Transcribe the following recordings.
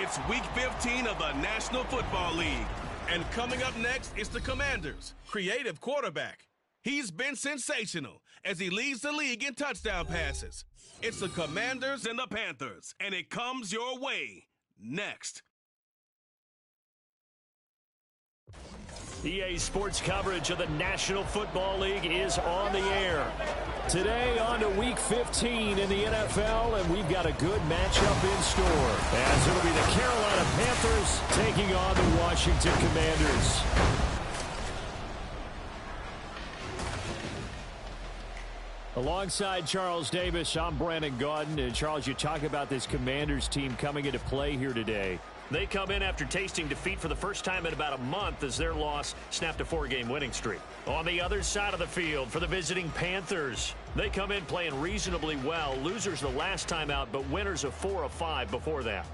It's Week 15 of the National Football League. And coming up next is the Commanders' creative quarterback. He's been sensational as he leads the league in touchdown passes. It's the Commanders and the Panthers, and it comes your way next. EA Sports coverage of the National Football League is on the air. Today on to Week 15 in the NFL, and we've got a good matchup in store. As it'll be the Carolina Panthers taking on the Washington Commanders. Alongside Charles Davis, I'm Brandon Gaudin. And Charles, you talk about this Commanders team coming into play here today. They come in after tasting defeat for the first time in about a month as their loss snapped a 4-game winning streak. On the other side of the field for the visiting Panthers, they come in playing reasonably well. Losers the last time out, but winners of 4 of 5 before that.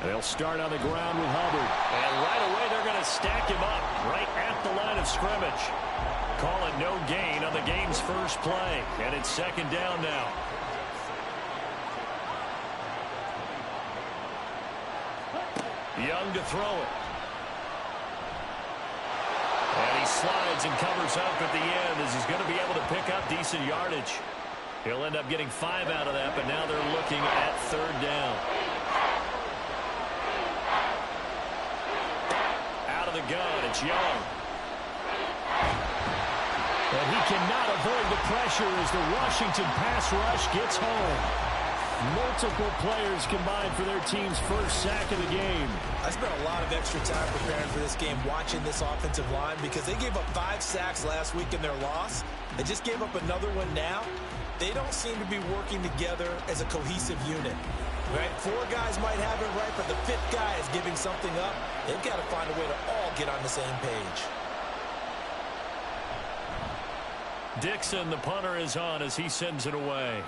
They'll start on the ground with Hubbard. And right away, they're going to stack him up right at the line of scrimmage. Call it no gain on the game's first play. And it's second down now. Young to throw it. And he slides and covers up at the end as he's going to be able to pick up decent yardage. He'll end up getting 5 out of that, but now they're looking at third down. The gun, it's Young. And he cannot avoid the pressure as the Washington pass rush gets home. Multiple players combined for their team's first sack of the game. I spent a lot of extra time preparing for this game watching this offensive line because they gave up 5 sacks last week in their loss. They just gave up another one now. They don't seem to be working together as a cohesive unit. Right? 4 guys might have it right, but the 5th guy is giving something up. They've got to find a way to all get on the same page. Dixon, the punter, is on as he sends it away.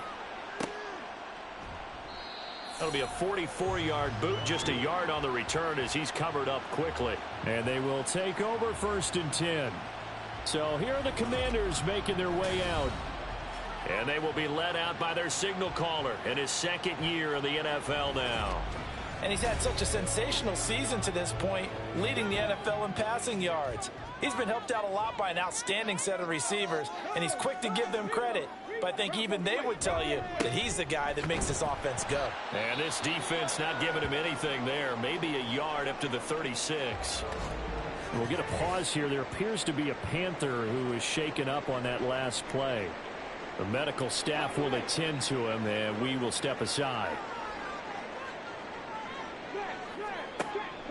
That'll be a 44-yard boot, just a yard on the return as he's covered up quickly. And they will take over 1st and 10. So here are the Commanders making their way out. And they will be led out by their signal caller in his 2nd year in the NFL now. And he's had such a sensational season to this point, leading the NFL in passing yards. He's been helped out a lot by an outstanding set of receivers, and he's quick to give them credit. But I think even they would tell you that he's the guy that makes this offense go. And this defense not giving him anything there. Maybe a yard up to the 36. We'll get a pause here. There appears to be a Panther who is shaken up on that last play. The medical staff will attend to him, and we will step aside.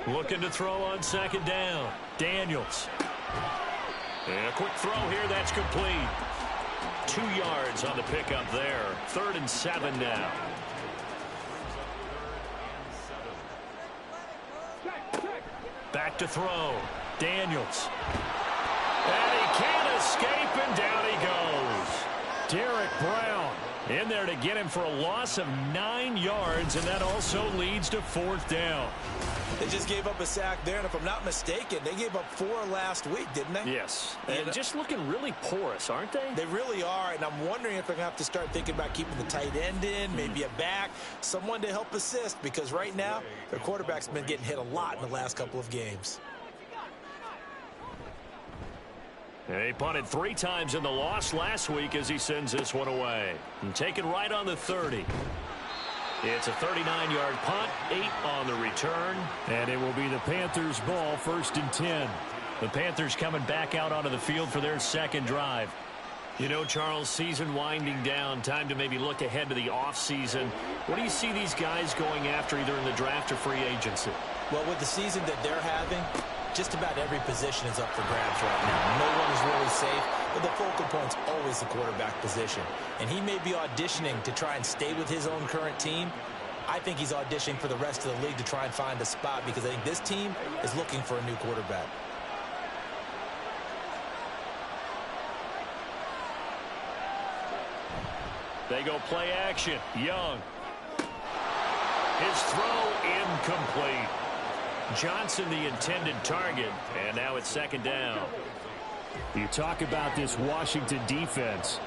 Looking to throw on 2nd down. Daniels. And a quick throw here. That's complete. 2 yards on the pickup there. 3rd and 7 now. Back to throw. Daniels. And he can't escape, and down he goes. Derek Brown in there to get him for a loss of 9 yards, and that also leads to 4th down. They just gave up a sack there, and if I'm not mistaken, they gave up 4 last week, didn't they? Yes, and just looking really porous, aren't they? They really are, and I'm wondering if they're going to have to start thinking about keeping the tight end in, maybe a back, someone to help assist, because right now, their quarterback's been getting hit a lot in the last couple of games. He punted 3 times in the loss last week as he sends this one away. And taken right on the 30. It's a 39-yard punt, 8 on the return. And it will be the Panthers' ball, 1st and 10. The Panthers coming back out onto the field for their second drive. You know, Charles, season winding down, time to maybe look ahead to the offseason. What do you see these guys going after either in the draft or free agency? Well, with the season that they're having, just about every position is up for grabs right now. No one is really safe, but the focal point's always the quarterback position. And he may be auditioning to try and stay with his own current team. I think he's auditioning for the rest of the league to try and find a spot because I think this team is looking for a new quarterback. They go play action. Young. His throw incomplete. Johnson the intended target, and now it's 2nd down. You talk about this Washington defense.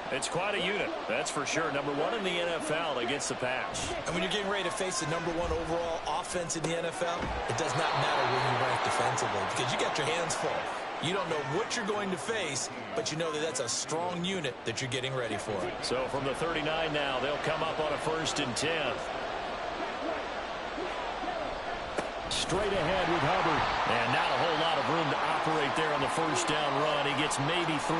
It's quite a unit, that's for sure. Number 1 in the NFL against the pass. And when you're getting ready to face the number 1 overall offense in the NFL, it does not matter where you rank defensively because you got your hands full. You don't know what you're going to face, but you know that that's a strong unit that you're getting ready for. So from the 39 now, they'll come up on a 1st and 10. Straight ahead with Hubbard. And not a whole lot of room to operate there on the 1st down run. He gets maybe 3.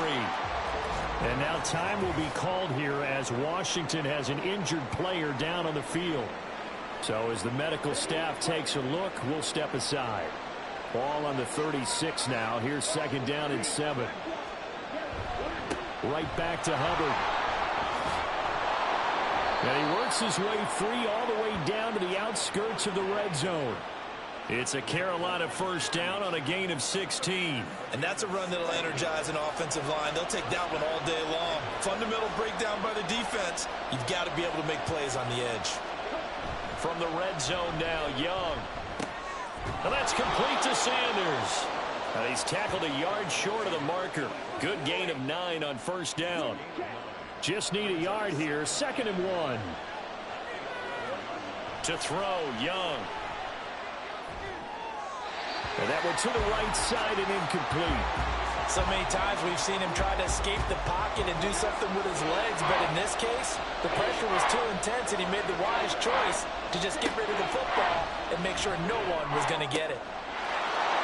And now time will be called here as Washington has an injured player down on the field. So as the medical staff takes a look, we'll step aside. Ball on the 36 now. Here's 2nd down and 7. Right back to Hubbard. And he works his way free all the way down to the outskirts of the red zone. It's a Carolina 1st down on a gain of 16. And that's a run that'll energize an offensive line. They'll take that one all day long. Fundamental breakdown by the defense. You've got to be able to make plays on the edge. From the red zone now, Young. And that's complete to Sanders. And he's tackled a yard short of the marker. Good gain of 9 on 1st down. Just need a yard here. 2nd and 1. To throw, Young. And that one to the right side and incomplete. So many times we've seen him try to escape the pocket and do something with his legs, but in this case, the pressure was too intense and he made the wise choice to just get rid of the football and make sure no one was going to get it.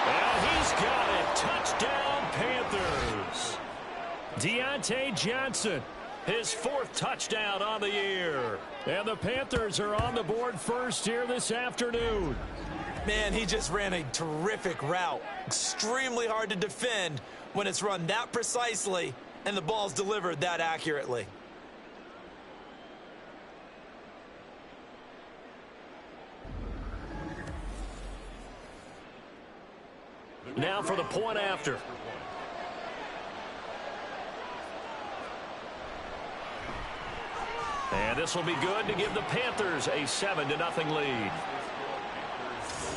And he's got it. Touchdown, Panthers. Deontay Johnson. His 4th touchdown on the year. And the Panthers are on the board first here this afternoon. Man, he just ran a terrific route. Extremely hard to defend when it's run that precisely and the ball's delivered that accurately. Now for the point after. And this will be good to give the Panthers a 7-0 lead.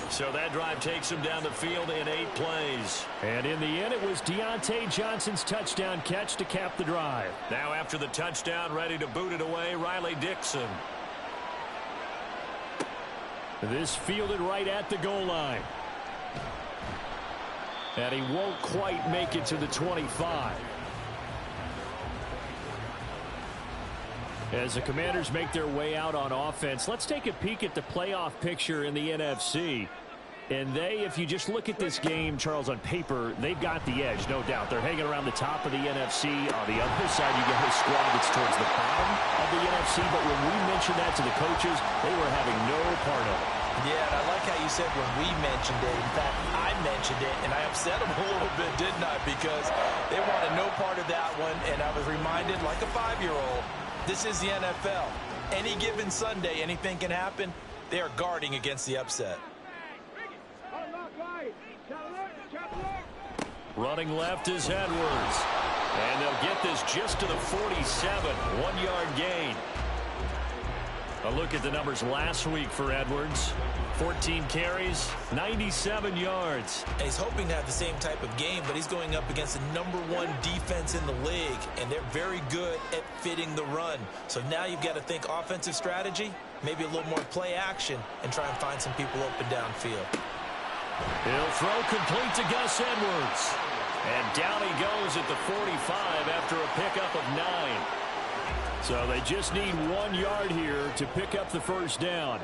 So that drive takes him down the field in 8 plays. And in the end, it was Deontay Johnson's touchdown catch to cap the drive. Now after the touchdown, ready to boot it away, Riley Dixon. This fielded right at the goal line. And he won't quite make it to the 25. As the Commanders make their way out on offense, let's take a peek at the playoff picture in the NFC. And they, if you just look at this game, Charles, on paper, they've got the edge, no doubt. They're hanging around the top of the NFC. On the other side, you got a squad that's towards the bottom of the NFC. But when we mentioned that to the coaches, they were having no part of it. Yeah, and I like how you said when we mentioned it. In fact, I mentioned it, and I upset them a little bit, didn't I? Because they wanted no part of that one, and I was reminded, like a 5-year-old, this is the NFL. Any given Sunday, anything can happen. They are guarding against the upset. Running left is Edwards. And they'll get this just to the 47. 1-yard gain. A look at the numbers last week for Edwards. 14 carries, 97 yards. And he's hoping to have the same type of game, but he's going up against the #1 defense in the league, and they're very good at fitting the run. So now you've got to think offensive strategy, maybe a little more play action, and try and find some people open downfield. He'll throw complete to Gus Edwards. And down he goes at the 45 after a pickup of 9. So they just need 1 yard here to pick up the first down.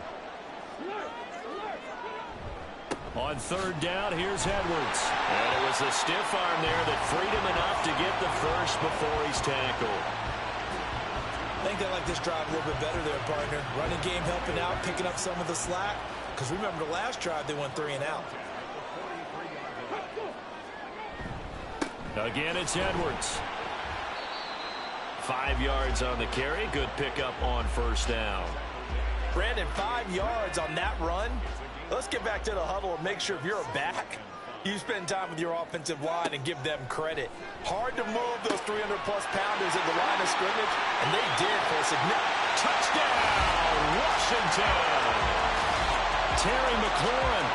On third down, here's Edwards. And it was the stiff arm there that freed him enough to get the first before he's tackled. I think they like this drive a little bit better there, partner. Running game helping out, picking up some of the slack. Because remember the last drive, they went 3 and out. Again, it's Edwards. 5 yards on the carry. Good pickup on first down. Brandon, 5 yards on that run. Let's get back to the huddle and make sure if you're a back, you spend time with your offensive line and give them credit. Hard to move those 300-plus pounders at the line of scrimmage, and they did for a significant touchdown, Washington. Terry McLaurin,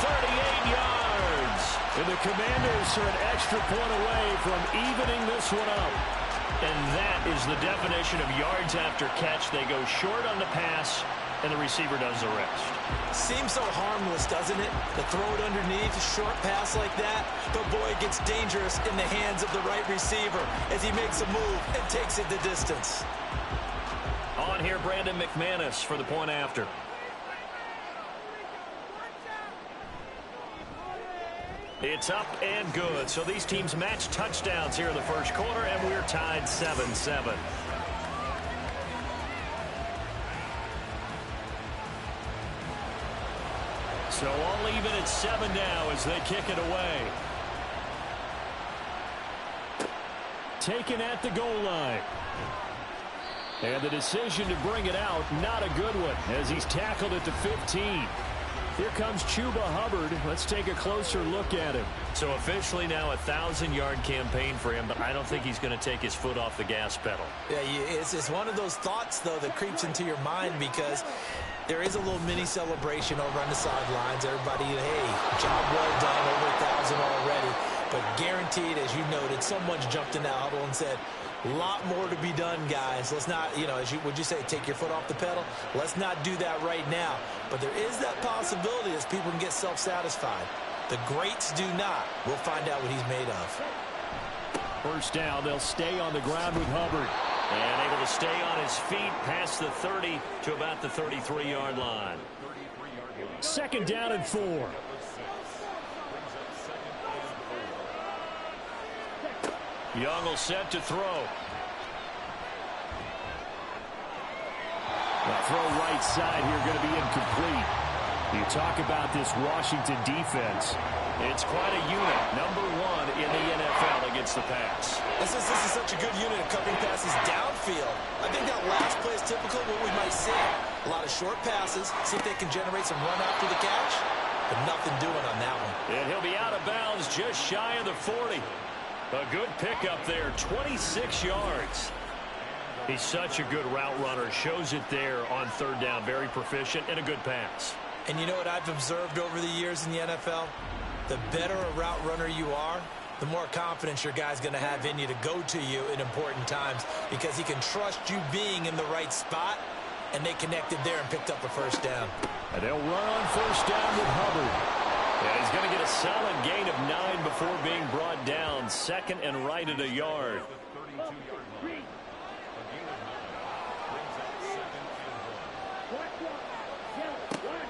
38 yards. And the Commanders are an extra point away from evening this one up. And that is the definition of yards after catch. They go short on the pass, and the receiver does the rest. Seems so harmless, doesn't it? To throw it underneath, a short pass like that. But boy, it gets dangerous in the hands of the right receiver as he makes a move and takes it the distance. On here, Brandon McManus for the point after. It's up and good. So these teams match touchdowns here in the first quarter, and we're tied 7-7. So all even at 7 now as they kick it away. Taken at the goal line. And the decision to bring it out, not a good one, as he's tackled at the 15. Here comes Chuba Hubbard. Let's take a closer look at him. So officially now a 1,000-yard campaign for him, but I don't think he's going to take his foot off the gas pedal. Yeah, it's one of those thoughts, though, that creeps into your mind because there is a little mini celebration over on the sidelines. Everybody, hey, job well done, over 1,000 already. But guaranteed, as you noted, someone's jumped in that huddle and said, a lot more to be done, guys. Let's not, would you say, take your foot off the pedal? Let's not do that right now. But there is that possibility as people can get self-satisfied. The greats do not. We'll find out what he's made of. First down, they'll stay on the ground with Hubbard. And able to stay on his feet past the 30 to about the 33-yard line. Second down and 4. Young will set to throw. The throw right side here going to be incomplete. You talk about this Washington defense. It's quite a unit. #1 in the NFL against the pass. This is such a good unit of covering passes downfield. I think that last play is typical of what we might see. A lot of short passes. See if they can generate some run after the catch. But nothing doing on that one. And he'll be out of bounds just shy of the 40. A good pickup there, 26 yards. He's such a good route runner. Shows it there on third down. Very proficient and a good pass. And you know what I've observed over the years in the NFL? The better a route runner you are, the more confidence your guy's going to have in you to go to you in important times because he can trust you being in the right spot, and they connected there and picked up a first down. And they'll run on first down with Hubbard. Yeah, he's going to get a solid gain of 9 before being brought down. Second and right at a yard.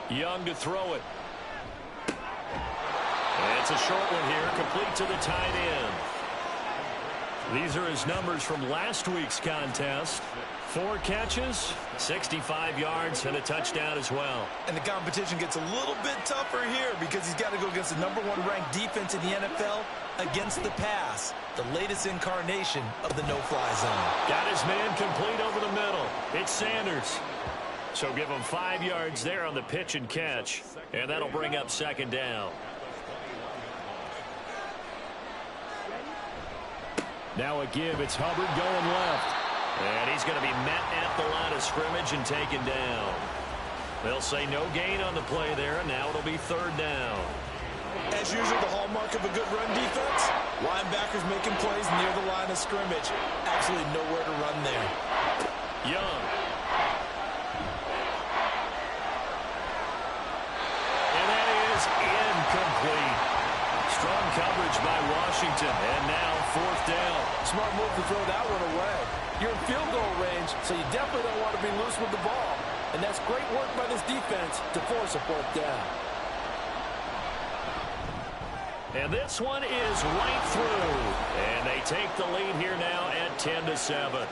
Young to throw it. And it's a short one here, complete to the tight end. These are his numbers from last week's contest. 4 catches, 65 yards, and a touchdown as well. And the competition gets a little bit tougher here because he's got to go against the #1 ranked defense in the NFL against the pass, the latest incarnation of the no-fly zone. Got his man complete over the middle. It's Sanders. So give him 5 yards there on the pitch and catch, and that'll bring up second down. Now a give. It's Hubbard going left. And he's going to be met at the line of scrimmage and taken down. They'll say no gain on the play there, and now it'll be third down. As usual, the hallmark of a good run defense, linebackers making plays near the line of scrimmage. Absolutely nowhere to run there. Young. And that is incomplete. Strong coverage by Washington, and now fourth down. Smart move to throw that one away. You're in field goal range, so you definitely don't want to be loose with the ball. And that's great work by this defense to force a fourth down. And this one is right through. And they take the lead here now at 10-7.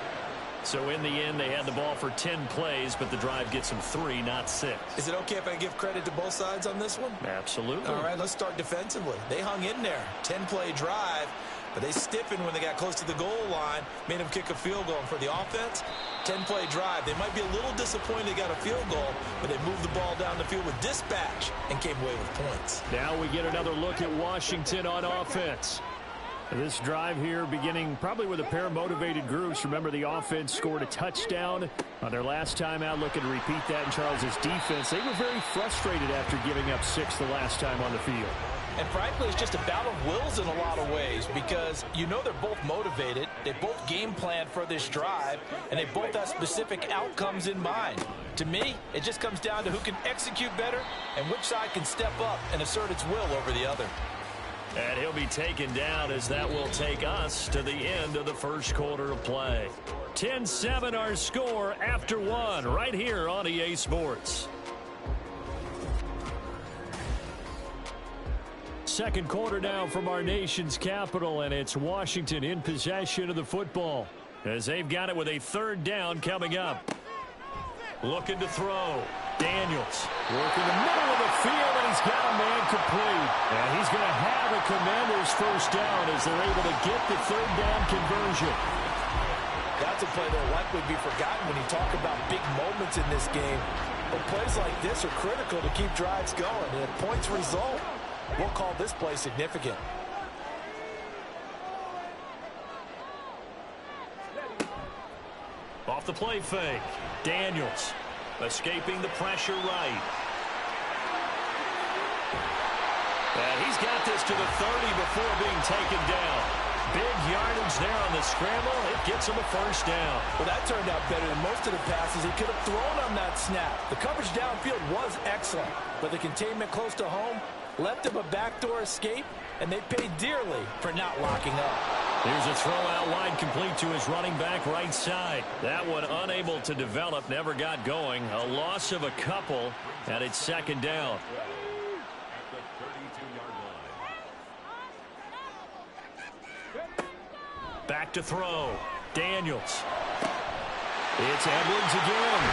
So in the end, they had the ball for 10 plays, but the drive gets them 3, not 6. Is it okay if I give credit to both sides on this one? Absolutely. All right, let's start defensively. They hung in there. 10-play drive, but they stiffened when they got close to the goal line, made them kick a field goal. And for the offense, 10-play drive. They might be a little disappointed they got a field goal, but they moved the ball down the field with dispatch and came away with points. Now we get another look at Washington on offense. This drive here beginning probably with a pair of motivated groups. Remember, the offense scored a touchdown on their last time out. Looking to repeat that in Charles's defense. They were very frustrated after giving up 6 the last time on the field. And frankly, it's just a battle of wills in a lot of ways because you know they're both motivated. They both game planned for this drive, and they both have specific outcomes in mind. To me, it just comes down to who can execute better and which side can step up and assert its will over the other. And he'll be taken down as that will take us to the end of the first quarter of play. 10-7 our score after 1 right here on EA Sports. Second quarter now from our nation's capital, and it's Washington in possession of the football as they've got it with a third down coming up. Looking to throw. Daniels working the middle of the field, and he's got a man complete. And he's going to have a Commanders first down as they're able to get the third down conversion. That's a play that will likely be forgotten when you talk about big moments in this game. But plays like this are critical to keep drives going. And if points result, we'll call this play significant. Off the play fake. Daniels escaping the pressure right. And he's got this to the 30 before being taken down. Big yardage there on the scramble. It gets him a first down. Well, that turned out better than most of the passes he could have thrown on that snap. The coverage downfield was excellent, but the containment close to home left him a backdoor escape, and they paid dearly for not locking up. Here's a throw out wide complete to his running back right side. That one unable to develop, never got going. A loss of a couple, and it's second down. Back to throw. Daniels. It's Edwards again.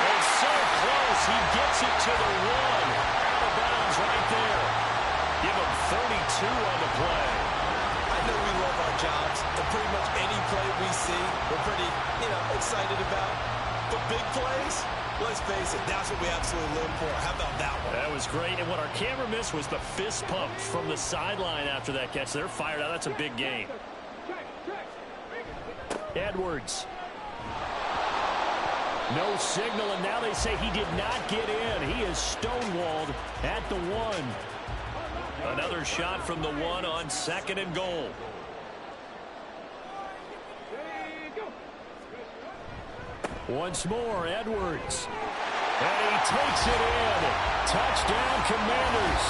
It's so close. He gets it to the 1. Out of bounds right there. Give him 32 on the play. I know we love our jobs, and pretty much any play we see, we're pretty, excited about. But big plays, let's face it, that's what we absolutely live for. How about that one? That was great, and what our camera missed was the fist pump from the sideline after that catch. They're fired out. That's a big gain. Edwards. No signal, and now they say he did not get in. He is stonewalled at the 1. Another shot from the 1 on second and goal. Once more, Edwards. And he takes it in. Touchdown, Commanders.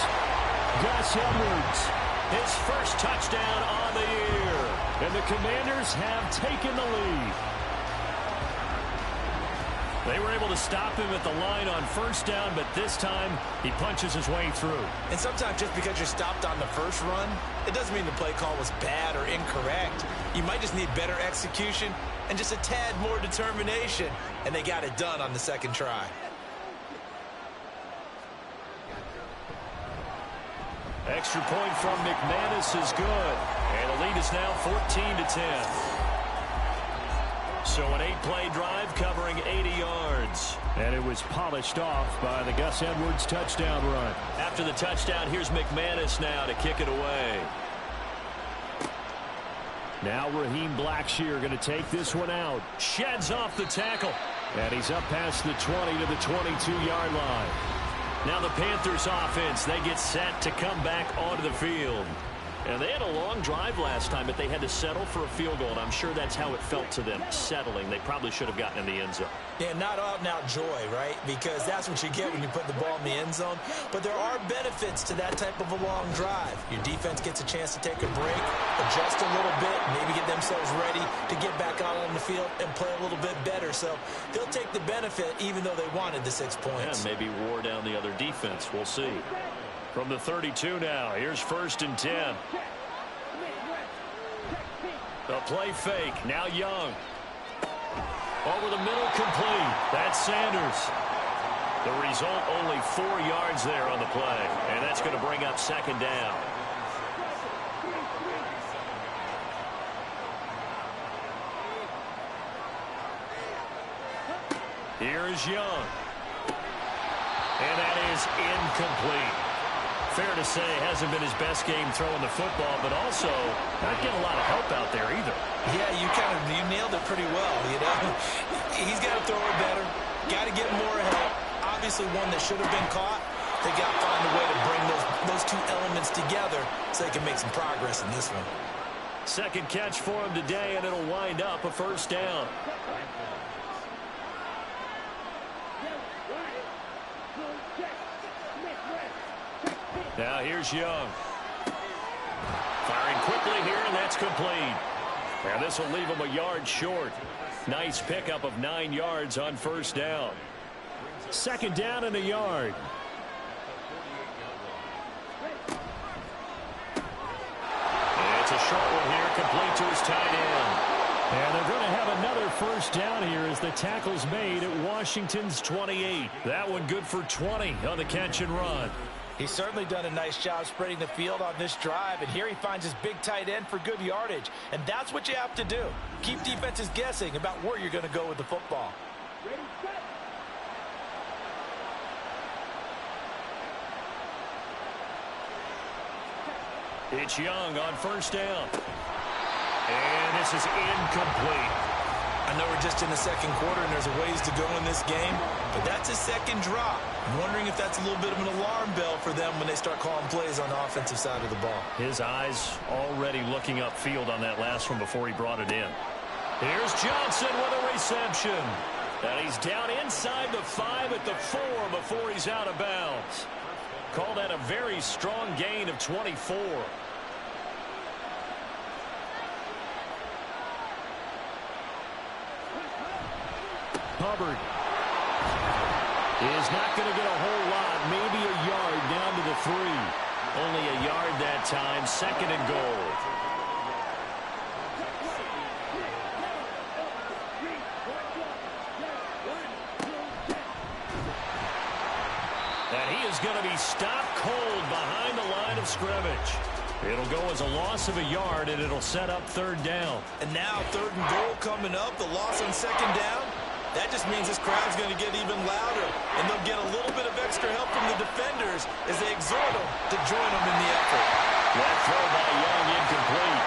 Gus Edwards. His first touchdown on the year. And the Commanders have taken the lead. They were able to stop him at the line on first down, but this time he punches his way through. And sometimes just because you're stopped on the first run, it doesn't mean the play call was bad or incorrect. You might just need better execution and just a tad more determination, and they got it done on the second try. Extra point from McManus is good, and the lead is now 14-10. So an 8-play drive covering 80 yards. And it was polished off by the Gus Edwards touchdown run. After the touchdown, here's McManus now to kick it away. Now Raheem Blackshear going to take this one out. Sheds off the tackle. And he's up past the 20 to the 22-yard line. Now the Panthers offense, they get set to come back onto the field. And they had a long drive last time, but they had to settle for a field goal, and I'm sure that's how it felt to them, settling. They probably should have gotten in the end zone. Yeah, not out-and-out joy, right? Because that's what you get when you put the ball in the end zone. But there are benefits to that type of a long drive. Your defense gets a chance to take a break, adjust a little bit, maybe get themselves ready to get back out on the field and play a little bit better. So they'll take the benefit even though they wanted the 6 points. And maybe wore down the other defense. We'll see. From the 32 now, here's 1st and 10. The play fake, now Young. Over the middle, complete. That's Sanders. The result, only 4 yards there on the play. And that's going to bring up 2nd down. Here's Young. And that is incomplete. Fair to say, hasn't been his best game throwing the football, but also not getting a lot of help out there either. Yeah, you nailed it pretty well, you know. He's got to throw it better, got to get more help. Obviously one that should have been caught. They got to find a way to bring those two elements together so they can make some progress in this one. 2nd catch for him today, and it'll wind up a 1st down. Now here's Young. Firing quickly here, and that's complete. And this will leave him a yard short. Nice pickup of 9 yards on 1st down. 2nd down and a yard. And it's a short one here, complete to his tight end. And they're going to have another 1st down here as the tackle's made at Washington's 28. That one good for 20 on the catch and run. He's certainly done a nice job spreading the field on this drive, and here he finds his big tight end for good yardage. And that's what you have to do. Keep defenses guessing about where you're going to go with the football. It's Young on 1st down. And this is incomplete. I know we're just in the 2nd quarter and there's a ways to go in this game, but that's his 2nd drop. I'm wondering if that's a little bit of an alarm bell for them when they start calling plays on the offensive side of the ball. His eyes already looking upfield on that last one before he brought it in. Here's Johnson with a reception. And he's down inside the 5 at the 4 before he's out of bounds. Call that a very strong gain of 24. Hubbard is not going to get a whole lot, maybe a yard down to the 3. Only a yard that time, 2nd and goal. And he is going to be stopped cold behind the line of scrimmage. It'll go as a loss of a yard, and it'll set up 3rd down. And now 3rd and goal coming up, the loss on 2nd down. That just means this crowd's going to get even louder, and they'll get a little bit of extra help from the defenders as they exhort them to join them in the effort. That throw by Young incomplete.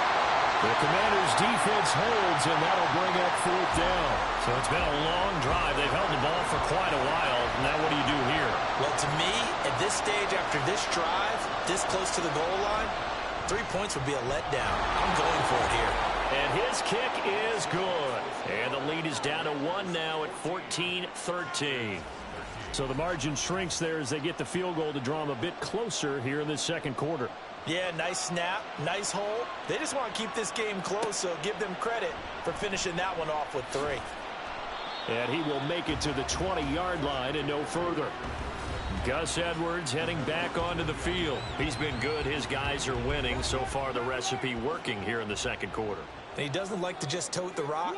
The Commanders' defense holds, and that'll bring up 4th down. So it's been a long drive. They've held the ball for quite a while. Now what do you do here? Well, to me, at this stage after this drive, this close to the goal line, 3 points would be a letdown. I'm going for it here. And his kick is good. And the lead is down to 1 now at 14-13. So the margin shrinks there as they get the field goal to draw them a bit closer here in the 2nd quarter. Yeah, nice snap, nice hold. They just want to keep this game close, so give them credit for finishing that one off with 3. And he will make it to the 20-yard line and no further. Gus Edwards heading back onto the field. He's been good. His guys are winning. So far, the recipe working here in the 2nd quarter. And he doesn't like to just tote the rock.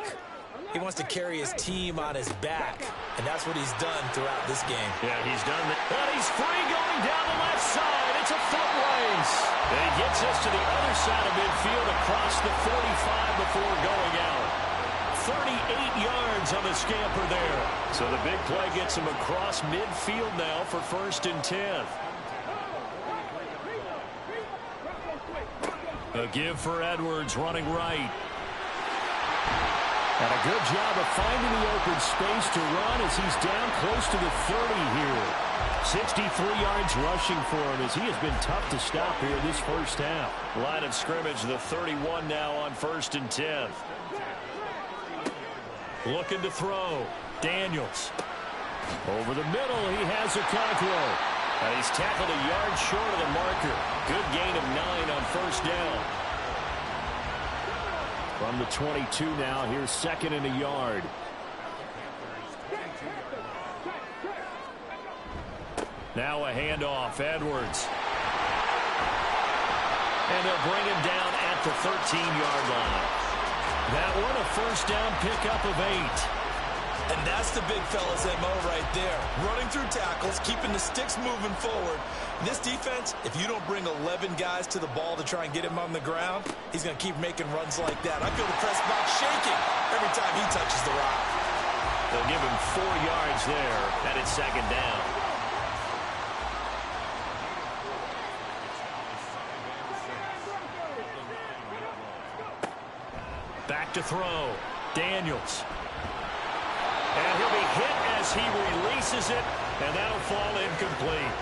He wants to carry his team on his back, and that's what he's done throughout this game. Yeah, he's done that. And he's free going down the left side. It's a foot race. And he gets us to the other side of midfield across the 45 before going out. 38 yards on the scamper there. So the big play gets him across midfield now for 1st and 10. A give for Edwards running right. And a good job of finding the open space to run as he's down close to the 30 here. 63 yards rushing for him as he has been tough to stop here this first half. Line of scrimmage, the 31 now on 1st and 10. Looking to throw. Daniels. Over the middle, he has Okonkwo. He's tackled a yard short of the marker. Good gain of 9 on 1st down. From the 22 now, here's 2nd and a yard. Now a handoff, Edwards. And they'll bring him down at the 13-yard line. That one a 1st down pickup of 8. And that's the big fella's MO right there. Running through tackles, keeping the sticks moving forward. This defense, if you don't bring 11 guys to the ball to try and get him on the ground, he's going to keep making runs like that. I feel the press box shaking every time he touches the rock. They'll give him 4 yards there, and it's 2nd down. Back to throw. Daniels. And he'll be hit as he releases it, and that'll fall incomplete.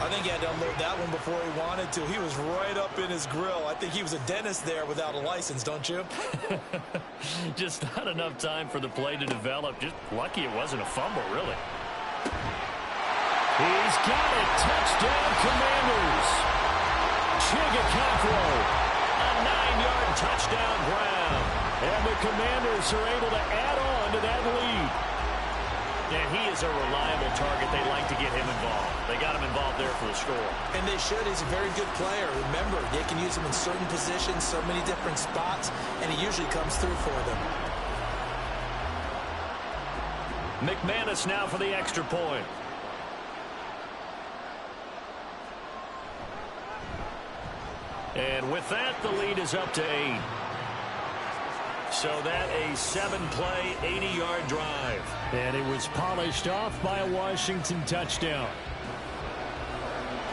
I think he had to unload that one before he wanted to. He was right up in his grill. I think he was a dentist there without a license, don't you? Just not enough time for the play to develop. Just lucky it wasn't a fumble, really. He's got it. Touchdown, Commanders. Okonkwo. A 9-yard touchdown ground. And the Commanders are able to add on to that lead. And he is a reliable target. They like to get him involved. They got him involved there for the score. And they should. He's a very good player. Remember, they can use him in certain positions, so many different spots, and he usually comes through for them. McManus now for the extra point. And with that, the lead is up to 8. So that a 7-play, 80-yard drive. And it was polished off by a Washington touchdown.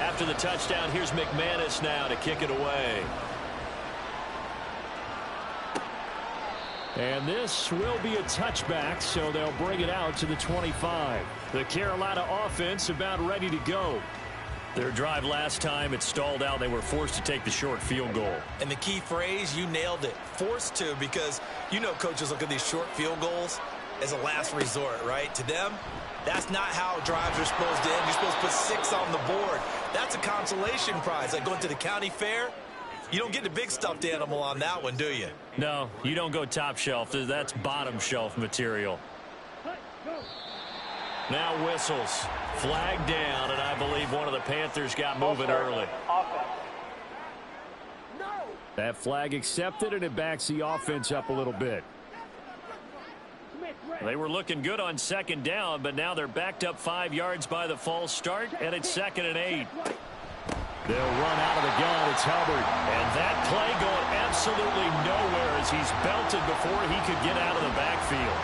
After the touchdown, here's McManus now to kick it away. And this will be a touchback, so they'll bring it out to the 25. The Carolina offense about ready to go. Their drive last time, it stalled out. They were forced to take the short field goal. And the key phrase, you nailed it. Forced to, because you know coaches look at these short field goals as a last resort, right? To them, that's not how drives are supposed to end. You're supposed to put 6 on the board. That's a consolation prize. Like going to the county fair, you don't get the big stuffed animal on that one, do you? No, you don't go top shelf. That's bottom shelf material. Now whistles. Flag down, and I believe one of the Panthers got moving early. That flag accepted, and it backs the offense up a little bit. They were looking good on 2nd down, but now they're backed up 5 yards by the false start, and it's 2nd and 8. They'll run out of the gun. It's Hubbard. And that play going absolutely nowhere as he's belted before he could get out of the backfield.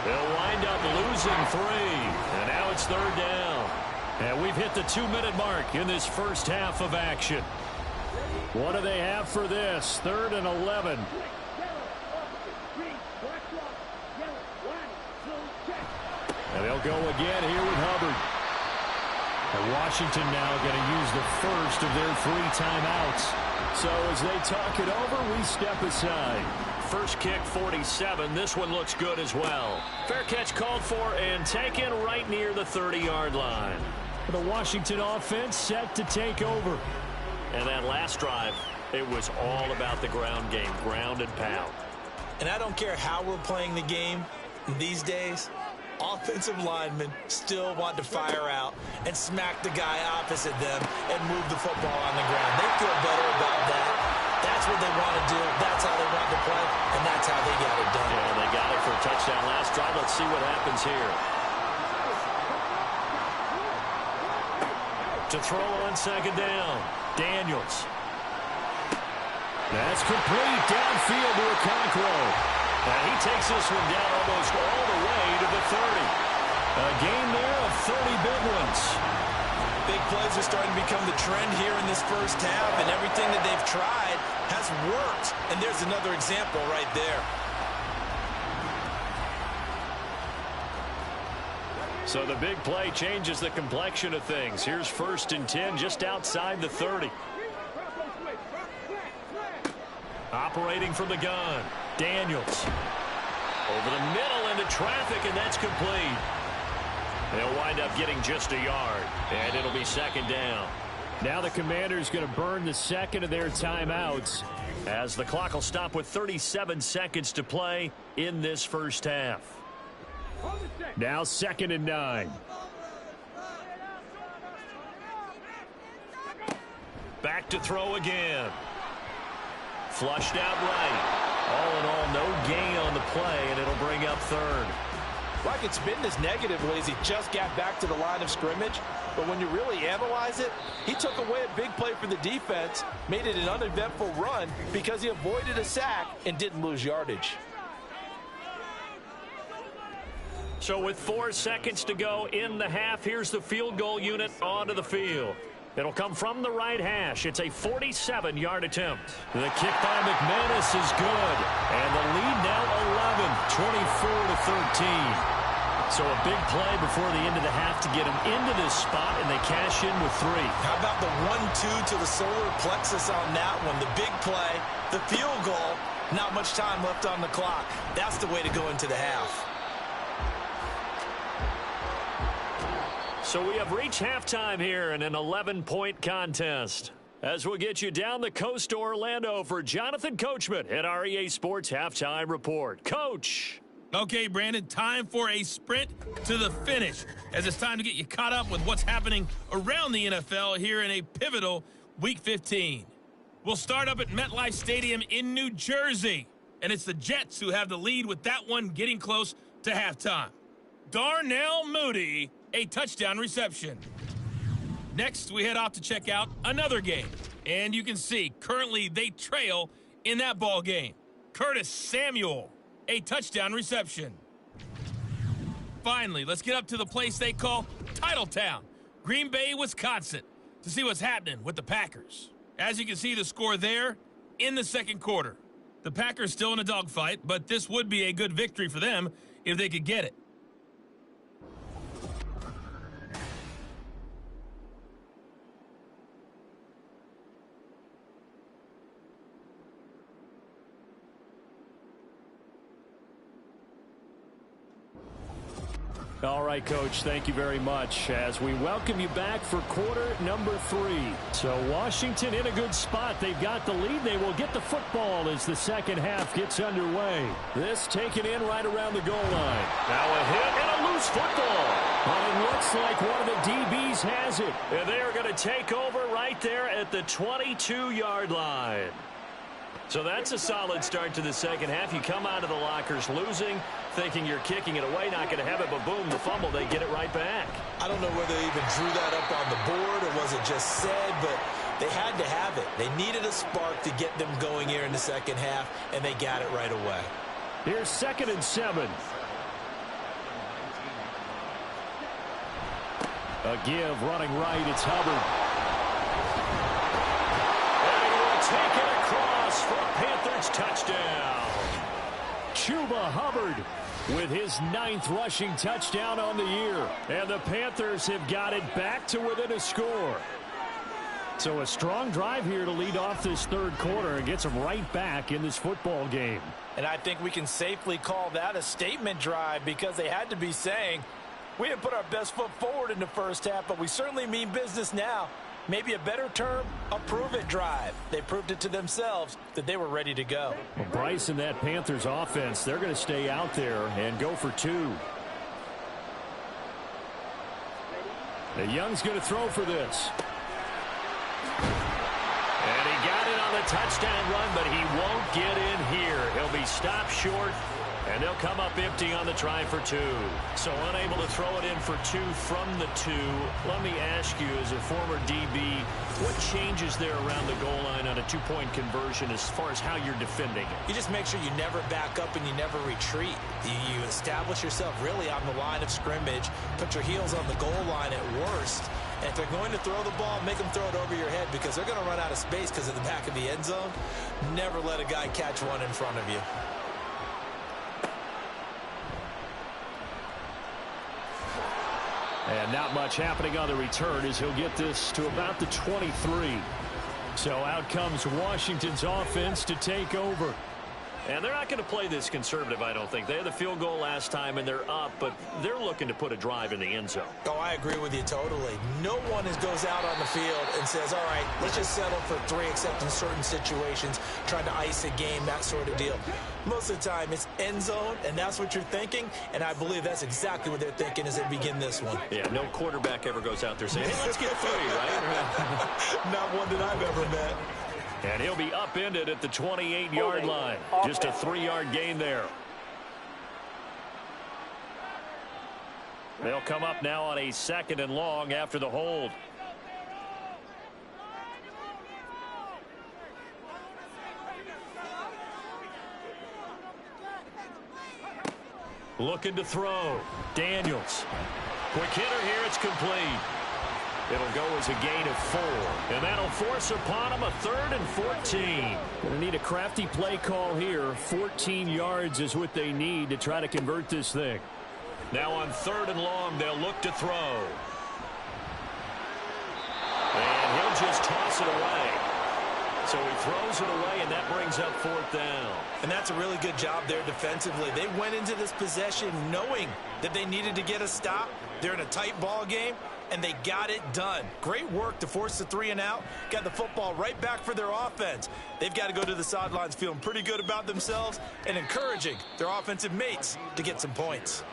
They'll wind up losing 3, and now it's 3rd down. And we've hit the 2-minute mark in this first half of action. What do they have for this? 3rd and 11. And they'll go again here with Hubbard. And Washington now going to use the first of their 3 timeouts. So as they talk it over, we step aside. First kick, 47. This one looks good as well. Fair catch called for and taken right near the 30-yard line. The Washington offense set to take over. And that last drive, it was all about the ground game, ground and pound. And I don't care how we're playing the game these days, offensive linemen still want to fire out and smack the guy opposite them and move the football on the ground. They feel better about that. That's what they want to do. That's how they want to play, and that's how they got it done. Yeah, they got it for a touchdown last drive. Let's see what happens here. To throw on 2nd down, Daniels. That's complete downfield to Okonkwo. And he takes this one down almost all the way to the 30. A game there of 30 big ones. Big plays are starting to become the trend here in this first half, and everything that they've tried has worked. And there's another example right there. So the big play changes the complexion of things. Here's 1st and 10 just outside the 30. Operating from the gun, Daniels. Over the middle into traffic, and that's complete. They'll wind up getting just a yard, and it'll be 2nd down. Now the Commanders going to burn the 2nd of their timeouts, as the clock will stop with 37 seconds to play in this first half. Now 2nd and 9. Back to throw again. Flushed out right. All in all, no gain on the play, and it'll bring up 3rd. Like it's been as negatively as he just got back to the line of scrimmage. But when you really analyze it, he took away a big play for the defense, made it an uneventful run because he avoided a sack and didn't lose yardage. So with 4 seconds to go in the half, here's the field goal unit onto the field. It'll come from the right hash. It's a 47-yard attempt. The kick by McManus is good. And the lead now 11, 24-13. So a big play before the end of the half to get him into this spot, and they cash in with 3. How about the 1-2 to the solar plexus on that one? The big play, the field goal, not much time left on the clock. That's the way to go into the half. So we have reached halftime here in an 11-point contest. As we'll get you down the coast to Orlando for Jonathan Coachman at our EA Sports Halftime Report. Coach. Okay, Brandon, time for a sprint to the finish, as it's time to get you caught up with what's happening around the NFL here in a pivotal Week 15. We'll start up at MetLife Stadium in New Jersey, and it's the Jets who have the lead with that one getting close to halftime. Darnell Mooney, a touchdown reception. Next, we head off to check out another game, and you can see currently they trail in that ball game. Curtis Samuel, a touchdown reception. Finally, let's get up to the place they call Titletown, Green Bay, Wisconsin, to see what's happening with the Packers. As you can see, the score there in the second quarter. The Packers still in a dogfight, but this would be a good victory for them if they could get it. All right, Coach, thank you very much as we welcome you back for quarter number 3. So Washington in a good spot. They've got the lead. They will get the football as the second half gets underway. This taken in right around the goal line. Now a hit and a loose football. But it looks like one of the DBs has it. And they are going to take over right there at the 22-yard line. So that's a solid start to the second half. You come out of the lockers losing, thinking you're kicking it away, not going to have it, but boom, the fumble, they get it right back. I don't know whether they even drew that up on the board or was it just said, but they had to have it. They needed a spark to get them going here in the second half, and they got it right away. Here's 2nd and 7. A give running right, it's Hubbard. Take it across for a Panthers touchdown. Chuba Hubbard with his 9th rushing touchdown on the year. And the Panthers have got it back to within a score. So a strong drive here to lead off this third quarter and gets them right back in this football game. And I think we can safely call that a statement drive because they had to be saying, we didn't put our best foot forward in the first half, but we certainly mean business now. Maybe a better term, a prove-it drive. They proved it to themselves that they were ready to go. Well, Bryce and that Panthers offense, they're going to stay out there and go for 2. And Young's going to throw for this. And he got it on the touchdown run, but he won't get in here. He'll be stopped short, and they'll come up empty on the try for 2. So unable to throw it in for 2 from the 2. Let me ask you, as a former DB, what changes there around the goal line on a 2-point conversion as far as how you're defending it? You just make sure you never back up and you never retreat. You establish yourself really on the line of scrimmage, put your heels on the goal line at worst, And if they're going to throw the ball, make them throw it over your head because they're going to run out of space because of the back of the end zone. Never let a guy catch one in front of you. And not much happening on the return as he'll get this to about the 23. So out comes Washington's offense to take over. And they're not going to play this conservative, I don't think. They had the field goal last time, and they're up, but they're looking to put a drive in the end zone. Oh, I agree with you totally. No one goes out on the field and says, all right, let's just settle for 3, except in certain situations, trying to ice a game, that sort of deal. Most of the time, it's end zone, and that's what you're thinking, and I believe that's exactly what they're thinking as they begin this one. Yeah, no quarterback ever goes out there saying, hey, let's get 3, right? Not one that I've ever met. And he'll be upended at the 28-yard line. Just a 3-yard gain there. They'll come up now on a 2nd and long after the hold. Looking to throw. Daniels. Quick hitter here. It's complete. It'll go as a gain of 4. And that'll force upon him a 3rd and 14. Going to need a crafty play call here. 14 yards is what they need to try to convert this thing. Now on 3rd and long, they'll look to throw. And he'll just toss it away. So he throws it away, and that brings up 4th down. And that's a really good job there defensively. They went into this possession knowing that they needed to get a stop. They're in a tight ball game, and they got it done. Great work to force the 3 and out. Got the football right back for their offense. They've got to go to the sidelines feeling pretty good about themselves and encouraging their offensive mates to get some points.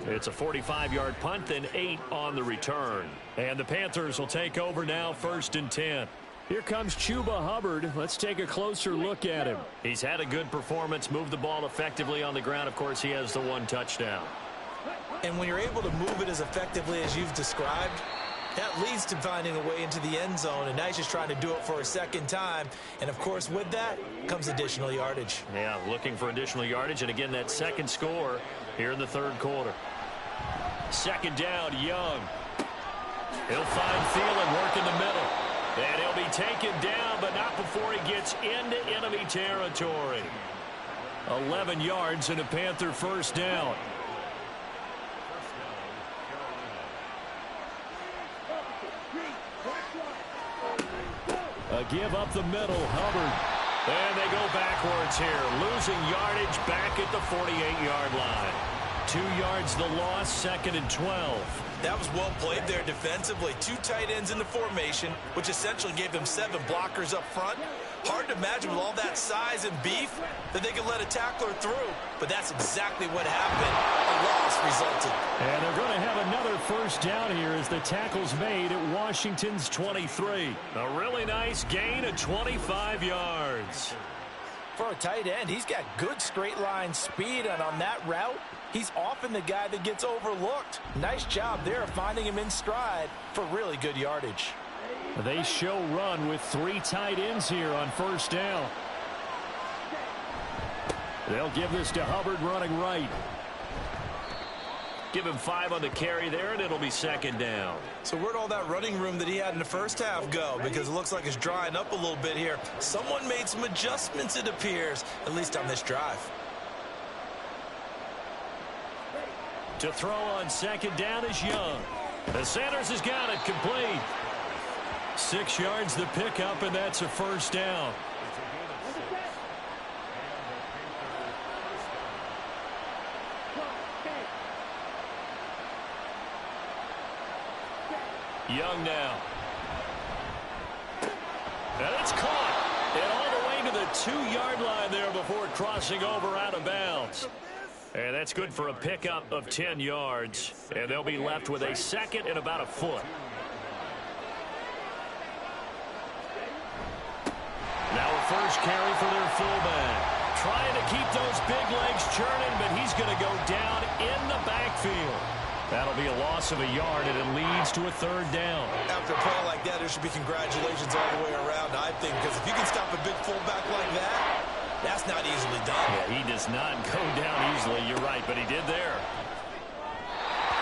It's a 45-yard punt and 8 on the return. And the Panthers will take over now, 1st and 10. Here comes Chuba Hubbard. Let's take a closer look at him. He's had a good performance, moved the ball effectively on the ground. Of course, he has the 1 touchdown. And when you're able to move it as effectively as you've described, that leads to finding a way into the end zone. And now he's just trying to do it for a 2nd time. And, of course, with that comes additional yardage. Yeah, looking for additional yardage. And, again, that 2nd score here in the 3rd quarter. 2nd down, Young. He'll find Thielen, work in the middle. And he'll be taken down, but not before he gets into enemy territory. 11 yards and a Panther 1st down. A give up the middle, Hubbard. And they go backwards here, losing yardage back at the 48-yard line. 2 yards the loss, 2nd and 12. That was well played there defensively. 2 tight ends in the formation, which essentially gave them 7 blockers up front. Hard to imagine with all that size and beef that they could let a tackler through. But that's exactly what happened. A loss resulted. And they're going to have another 1st down here as the tackle's made at Washington's 23. A really nice gain of 25 yards. For a tight end, he's got good straight line speed, and on that route, he's often the guy that gets overlooked. Nice job there of finding him in stride for really good yardage. They show run with 3 tight ends here on 1st down. They'll give this to Hubbard running right. Give him 5 on the carry there, and it'll be 2nd down. So where'd all that running room that he had in the 1st half go? Because it looks like it's drying up a little bit here. Someone made some adjustments, it appears, at least on this drive. To throw on 2nd down is Young. And Sanders has got it complete. 6 yards the pickup, and that's a 1st down. Young now. And it's caught. And all the way to the 2-yard line there before crossing over out of bounds. And that's good for a pickup of 10 yards. And they'll be left with a 2nd and about a foot. Now a 1st carry for their fullback. Trying to keep those big legs churning, but he's going to go down in the backfield. That'll be a loss of a yard, and it leads to a 3rd down. After a play like that, there should be congratulations all the way around, I think, because if you can stop a big fullback like that, that's not easily done. Yeah, he does not go down easily, you're right, but he did there.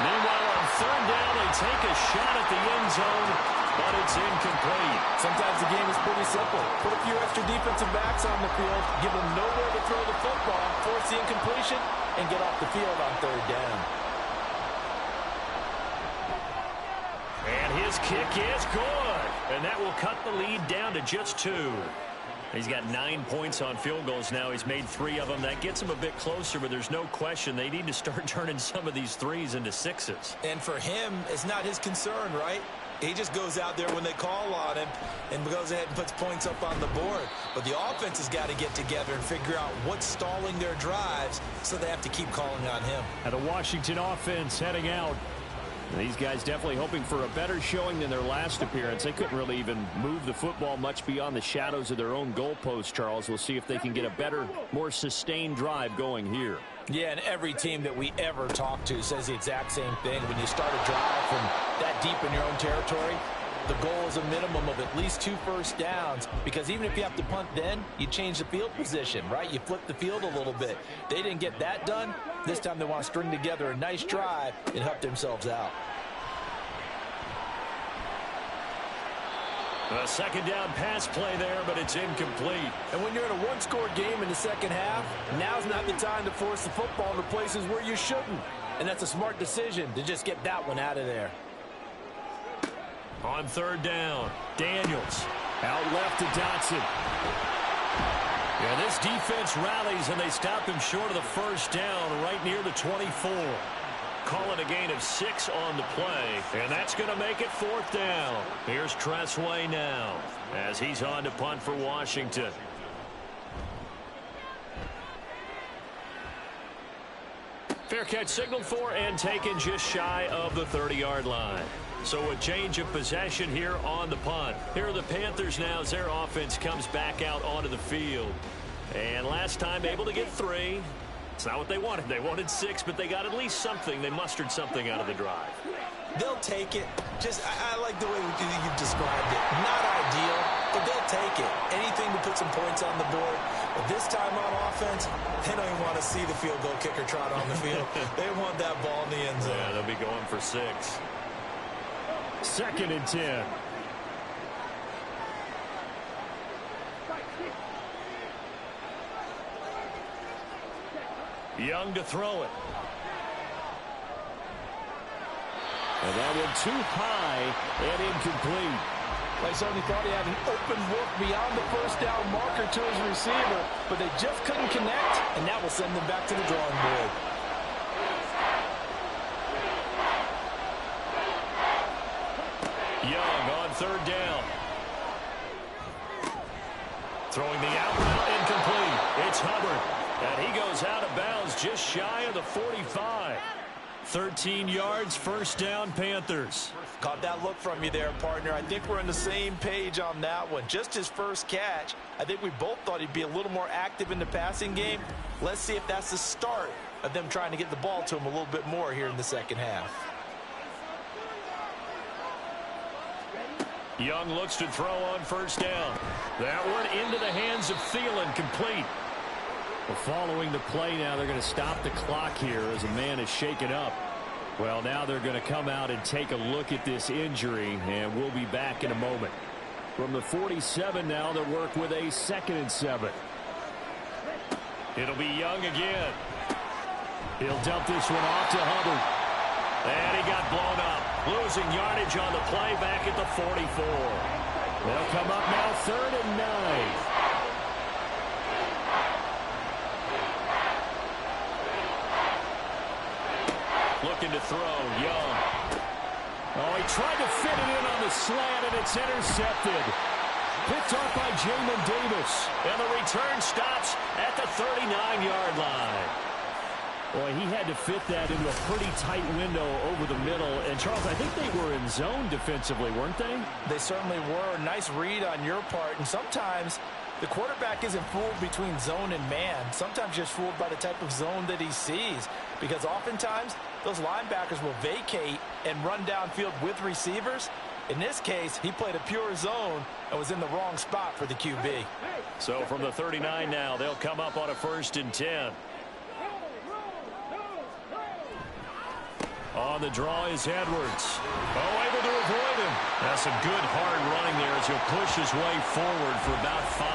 Meanwhile, on 3rd down, they take a shot at the end zone, but it's incomplete. Sometimes the game is pretty simple. Put a few extra defensive backs on the field, give them nowhere to throw the football, force the incompletion, and get off the field on third down. And his kick is good. And that will cut the lead down to just 2. He's got 9 points on field goals now. He's made 3 of them. That gets him a bit closer, but there's no question they need to start turning some of these 3s into 6s. And for him, it's not his concern, right? He just goes out there when they call on him and goes ahead and puts points up on the board. But the offense has got to get together and figure out what's stalling their drives, so they have to keep calling on him. And the Washington offense heading out. These guys definitely hoping for a better showing than their last appearance. They couldn't really even move the football much beyond the shadows of their own goalpost, Charles. We'll see if they can get a better, more sustained drive going here. Yeah, and every team that we ever talk to says the exact same thing. When you start a drive from that deep in your own territory, the goal is a minimum of at least 2 first downs, because even if you have to punt then, you change the field position, right? You flip the field a little bit. They didn't get that done. This time they want to string together a nice drive and help themselves out. A second down pass play there, but it's incomplete. And when you're in a one-score game in the second half, now's not the time to force the football to places where you shouldn't. And that's a smart decision to just get that one out of there. On third down, Daniels. Out left to Dotson. Yeah, this defense rallies, and they stop him short of the first down right near the 24. Call it a gain of 6 on the play, and that's going to make it 4th down. Here's Tressway now as he's on to punt for Washington. Fair catch signaled for and taken just shy of the 30-yard line. So a change of possession here on the punt. Here are the Panthers now as their offense comes back out onto the field. And last time able to get 3. It's not what they wanted. They wanted 6, but they got at least something. They mustered something out of the drive. They'll take it. I like the way you've described it. Not ideal, but they'll take it. Anything to put some points on the board. But this time on offense, they don't even want to see the field goal kicker trot on the field. They want that ball in the end zone. Yeah, they'll be going for 6. 2nd and 10. Young to throw it. And that one too high and incomplete. They certainly thought he had an open look beyond the first down marker to his receiver, but they just couldn't connect, and that will send them back to the drawing board. Young on third down. Throwing the out route incomplete. It's Hubbard. And he goes out of bounds just shy of the 45. 13 yards, first down, Panthers. Caught that look from you there, partner. I think we're on the same page on that one. Just his first catch. I think we both thought he'd be a little more active in the passing game. Let's see if that's the start of them trying to get the ball to him a little bit more here in the second half. Young looks to throw on first down. That one into the hands of Thielen, complete. Well, following the play now, they're going to stop the clock here as a man is shaken up. Well, now they're going to come out and take a look at this injury, and we'll be back in a moment. From the 47 now, they'll work with a 2nd and 7. It'll be Young again. He'll dump this one off to Hubbard. And he got blown up. Losing yardage on the play back at the 44. They'll come up now 3rd and 9. Looking to throw, Young. Oh, he tried to fit it in on the slant, and it's intercepted. Picked off by Jamin Davis. And the return stops at the 39-yard line. Boy, he had to fit that into a pretty tight window over the middle. And, Charles, I think they were in zone defensively, weren't they? They certainly were. Nice read on your part. And sometimes the quarterback isn't fooled between zone and man. Sometimes just fooled by the type of zone that he sees. Because oftentimes, those linebackers will vacate and run downfield with receivers. In this case, he played a pure zone and was in the wrong spot for the QB. So from the 39 now, they'll come up on a 1st and 10. On the draw is Edwards. Oh, able to avoid him. Some good hard running there as he'll push his way forward for about 5.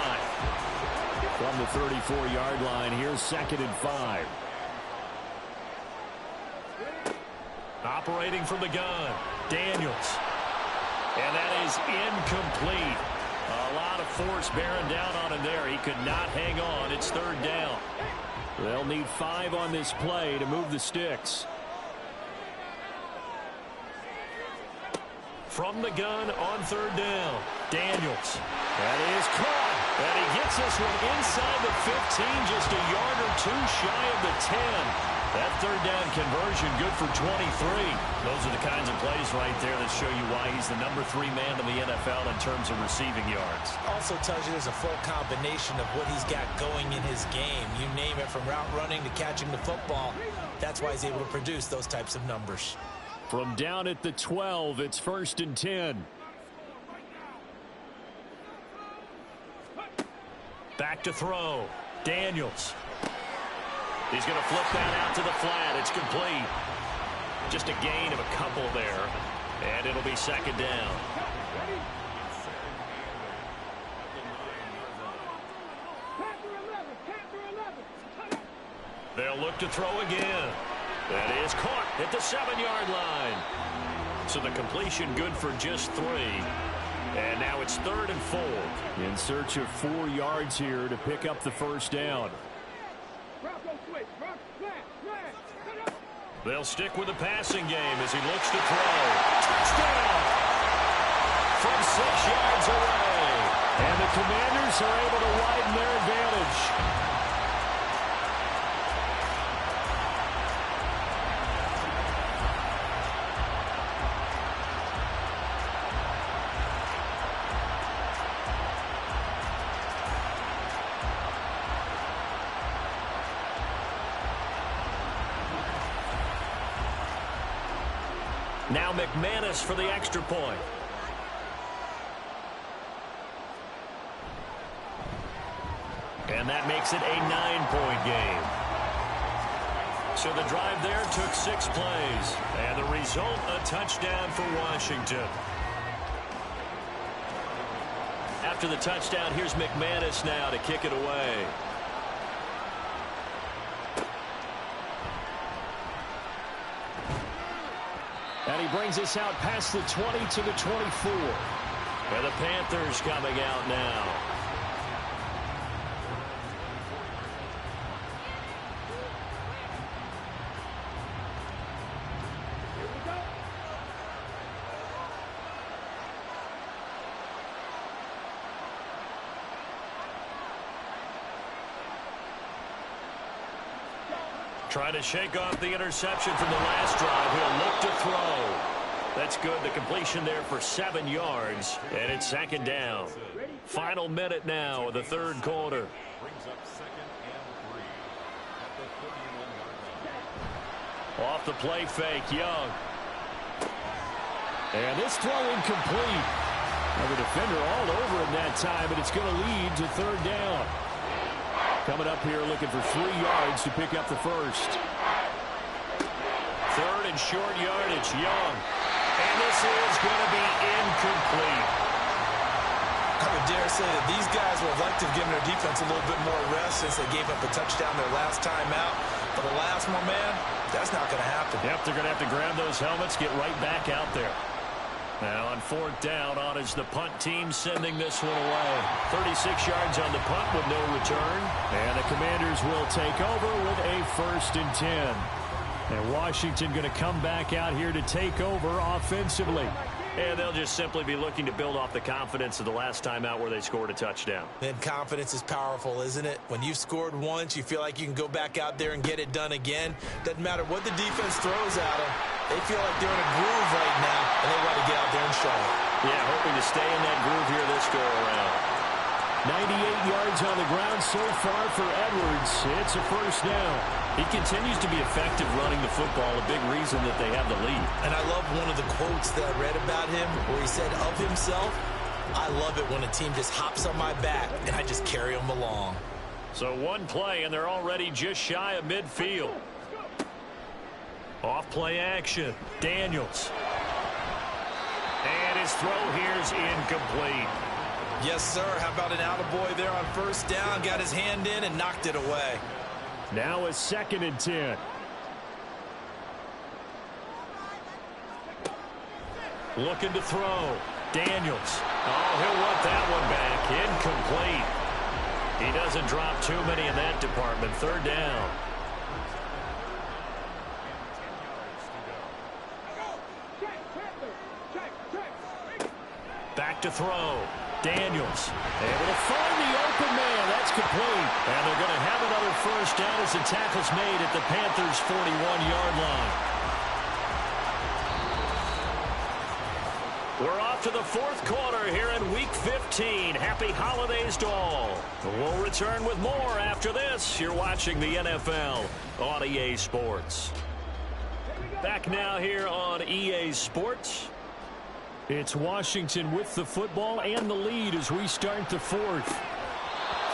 From the 34-yard line, here's 2nd and 5. Operating from the gun, Daniels. And that is incomplete. A lot of force bearing down on him there. He could not hang on. It's 3rd down. They'll need 5 on this play to move the sticks. From the gun on 3rd down, Daniels. That is caught. And he gets this one inside the 15, just a yard or 2 shy of the 10. That 3rd down conversion good for 23. Those are the kinds of plays right there that show you why he's the number 3 man in the NFL in terms of receiving yards. Also tells you there's a full combination of what he's got going in his game. You name it, from route running to catching the football. That's why he's able to produce those types of numbers. From down at the 12, it's 1st and 10. Back to throw. Daniels. He's going to flip that out to the flat. It's complete. Just a gain of a couple there. And it'll be 2nd down. They'll look to throw again. That is caught at the 7-yard line. So the completion good for just 3. And now it's 3rd and 4. In search of 4 yards here to pick up the 1st down. They'll stick with the passing game as he looks to throw. Touchdown! From 6 yards away. And the Commanders are able to widen their advantage. Now McManus for the extra point. And that makes it a 9-point game. So the drive there took 6 plays. And the result, a touchdown for Washington. After the touchdown, here's McManus now to kick it away. And he brings us out past the 20 to the 24. And the Panthers coming out now. Trying to shake off the interception from the last drive. He'll look to throw. That's good. The completion there for 7 yards. And it's 2nd down. Final minute now of the 3rd quarter. Off the play fake, Young. And this throw incomplete. Now the defender all over him that time, but it's going to lead to 3rd down. Coming up here looking for 3 yards to pick up the 1st. 3rd and short yardage, Young. And this is going to be incomplete. I would dare say that these guys would have liked to have given their defense a little bit more rest since they gave up a touchdown their last time out. For the last one, man, that's not going to happen. Yep, they're going to have to grab those helmets, get right back out there. Now on 4th down, on is the punt team sending this one away. 36 yards on the punt with no return. And the Commanders will take over with a 1st and 10. And Washington going to come back out here to take over offensively. And they'll just simply be looking to build off the confidence of the last time out where they scored a touchdown. And confidence is powerful, isn't it? When you've scored once, you feel like you can go back out there and get it done again. Doesn't matter what the defense throws at them. They feel like they're in a groove right now, and they want to get out there and show it. Yeah, hoping to stay in that groove here this go-around. 98 yards on the ground so far for Edwards. It's a 1st down. He continues to be effective running the football, a big reason that they have the lead. And I love one of the quotes that I read about him where he said of himself, I love it when a team just hops on my back and I just carry them along. So one play and they're already just shy of midfield. Off play action, Daniels. And his throw here's incomplete. Yes, sir. How about an attaboy there on first down? Got his hand in and knocked it away. Now a 2nd and 10. Looking to throw. Daniels. Oh, he'll want that one back. Incomplete. He doesn't drop too many in that department. 3rd down. Back to throw. Daniels able to find the open man. That's complete. And they're going to have another first down as the tackle's made at the Panthers' 41-yard line. We're off to the 4th quarter here in Week 15. Happy holidays to all. We'll return with more after this. You're watching the NFL on EA Sports. Back now here on EA Sports. It's Washington with the football and the lead as we start the 4th.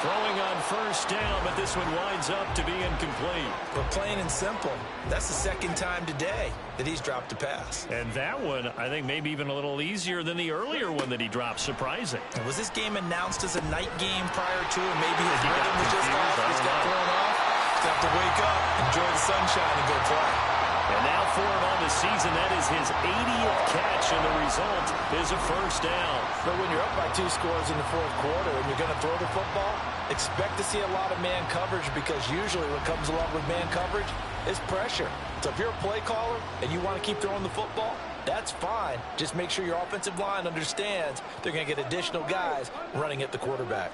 Throwing on first down, but this one winds up to be incomplete. But plain and simple, that's the 2nd time today that he's dropped a pass. And that one, I think, maybe even a little easier than the earlier one that he dropped. Surprising. And was this game announced as a night game prior to, and maybe his rhythm was just off? He's got thrown off. He's got to wake up, enjoy the sunshine, and go play. And now for him on the season, that is his 80th catch, and the result is a first down. But when you're up by 2 scores in the 4th quarter and you're going to throw the football, expect to see a lot of man coverage, because usually what comes along with man coverage is pressure. So if you're a play caller and you want to keep throwing the football, that's fine. Just make sure your offensive line understands they're going to get additional guys running at the quarterback.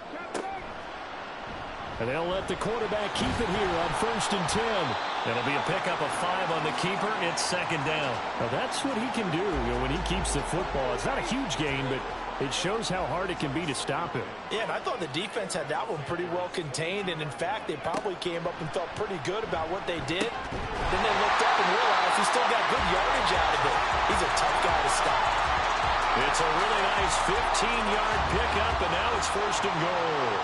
And they'll let the quarterback keep it here on 1st and 10. It'll be a pickup of 5 on the keeper. It's 2nd down. Now that's what he can do, when he keeps the football. It's not a huge gain, but it shows how hard it can be to stop him. Yeah, and I thought the defense had that one pretty well contained, and in fact, they probably came up and felt pretty good about what they did. Then they looked up and realized he still got good yardage out of it. He's a tough guy to stop. It's a really nice 15-yard pickup, and now it's 1st and goal.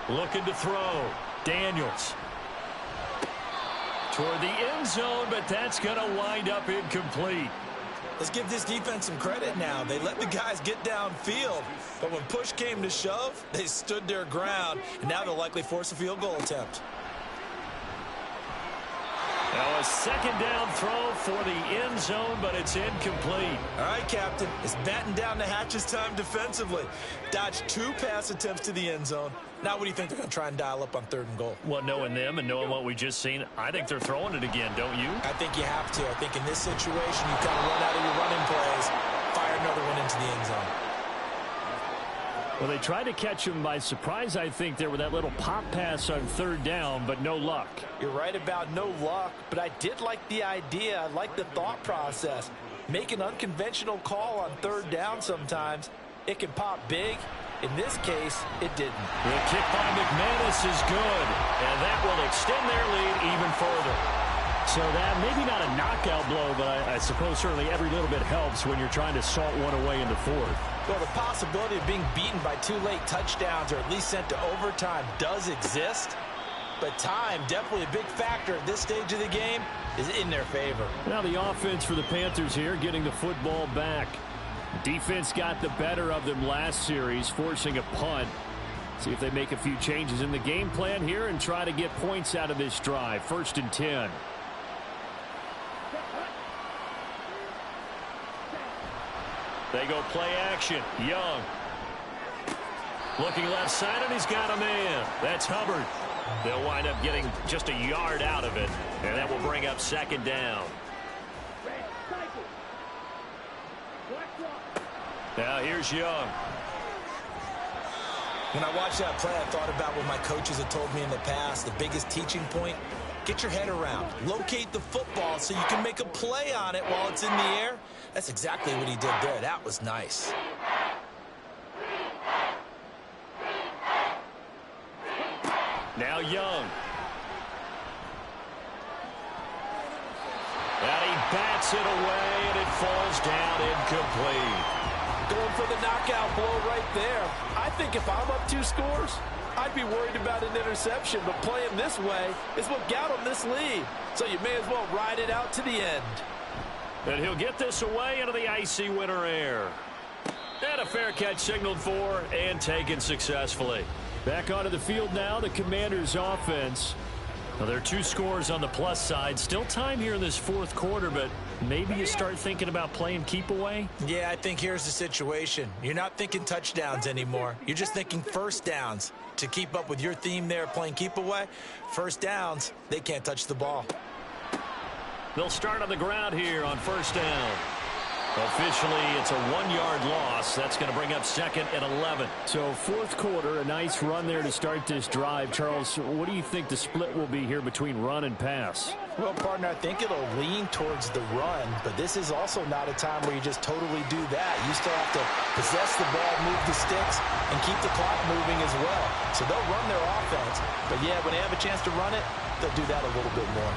Looking to throw. Daniels. Toward the end zone, but that's going to wind up incomplete. Let's give this defense some credit now. They let the guys get downfield, but when push came to shove, they stood their ground, and now they'll likely force a field goal attempt. Now a 2nd down throw for the end zone, but it's incomplete. All right, Captain. It's batten down the hatches time defensively. Dodged 2 pass attempts to the end zone. Now what do you think they're going to try and dial up on 3rd and goal? Well, knowing them and knowing what we just seen, I think they're throwing it again, don't you? I think you have to. I think in this situation, you kind of run out of your running plays, fire another one into the end zone. Well, they tried to catch him by surprise, I think, there with that little pop pass on 3rd down, but no luck. You're right about no luck, but I did like the idea. I like the thought process. Make an unconventional call on 3rd down sometimes. It can pop big. In this case, it didn't. The kick by McManus is good, and that will extend their lead even further. So that maybe not a knockout blow, but I suppose certainly every little bit helps when you're trying to salt one away in the 4th. Well, the possibility of being beaten by 2 late touchdowns or at least sent to overtime does exist. But time, definitely a big factor at this stage of the game, is in their favor. Now the offense for the Panthers here getting the football back. Defense got the better of them last series, forcing a punt. See if they make a few changes in the game plan here and try to get points out of this drive. 1st and 10. They go play action. Young. Looking left side, and he's got a man. That's Hubbard. They'll wind up getting just a yard out of it, and that will bring up 2nd down. Now here's Young. When I watched that play, I thought about what my coaches had told me in the past. The biggest teaching point, get your head around. Locate the football so you can make a play on it while it's in the air. That's exactly what he did there. That was nice. Now Young. And he bats it away, and it falls down incomplete. going for the knockout blow right there. I think if I'm up 2 scores, I'd be worried about an interception, but playing this way is what got him this lead. So you may as well ride it out to the end. And he'll get this away into the icy winter air. And a fair catch signaled for and taken successfully. Back onto the field now, the Commanders' offense. Well, there are 2 scores on the plus side. Still time here in this 4th quarter, but maybe you start thinking about playing keep away? Yeah, I think here's the situation. You're not thinking touchdowns anymore. You're just thinking first downs. To keep up with your theme there, playing keep away, first downs, they can't touch the ball. They'll start on the ground here on first down. Officially, it's a 1-yard loss. That's going to bring up 2nd and 11. So 4th quarter, a nice run there to start this drive. Charles, what do you think the split will be here between run and pass? Well, partner, I think it'll lean towards the run, but this is also not a time where you just totally do that. You still have to possess the ball, move the sticks, and keep the clock moving as well. So they'll run their offense, but yeah, when they have a chance to run it, they'll do that a little bit more.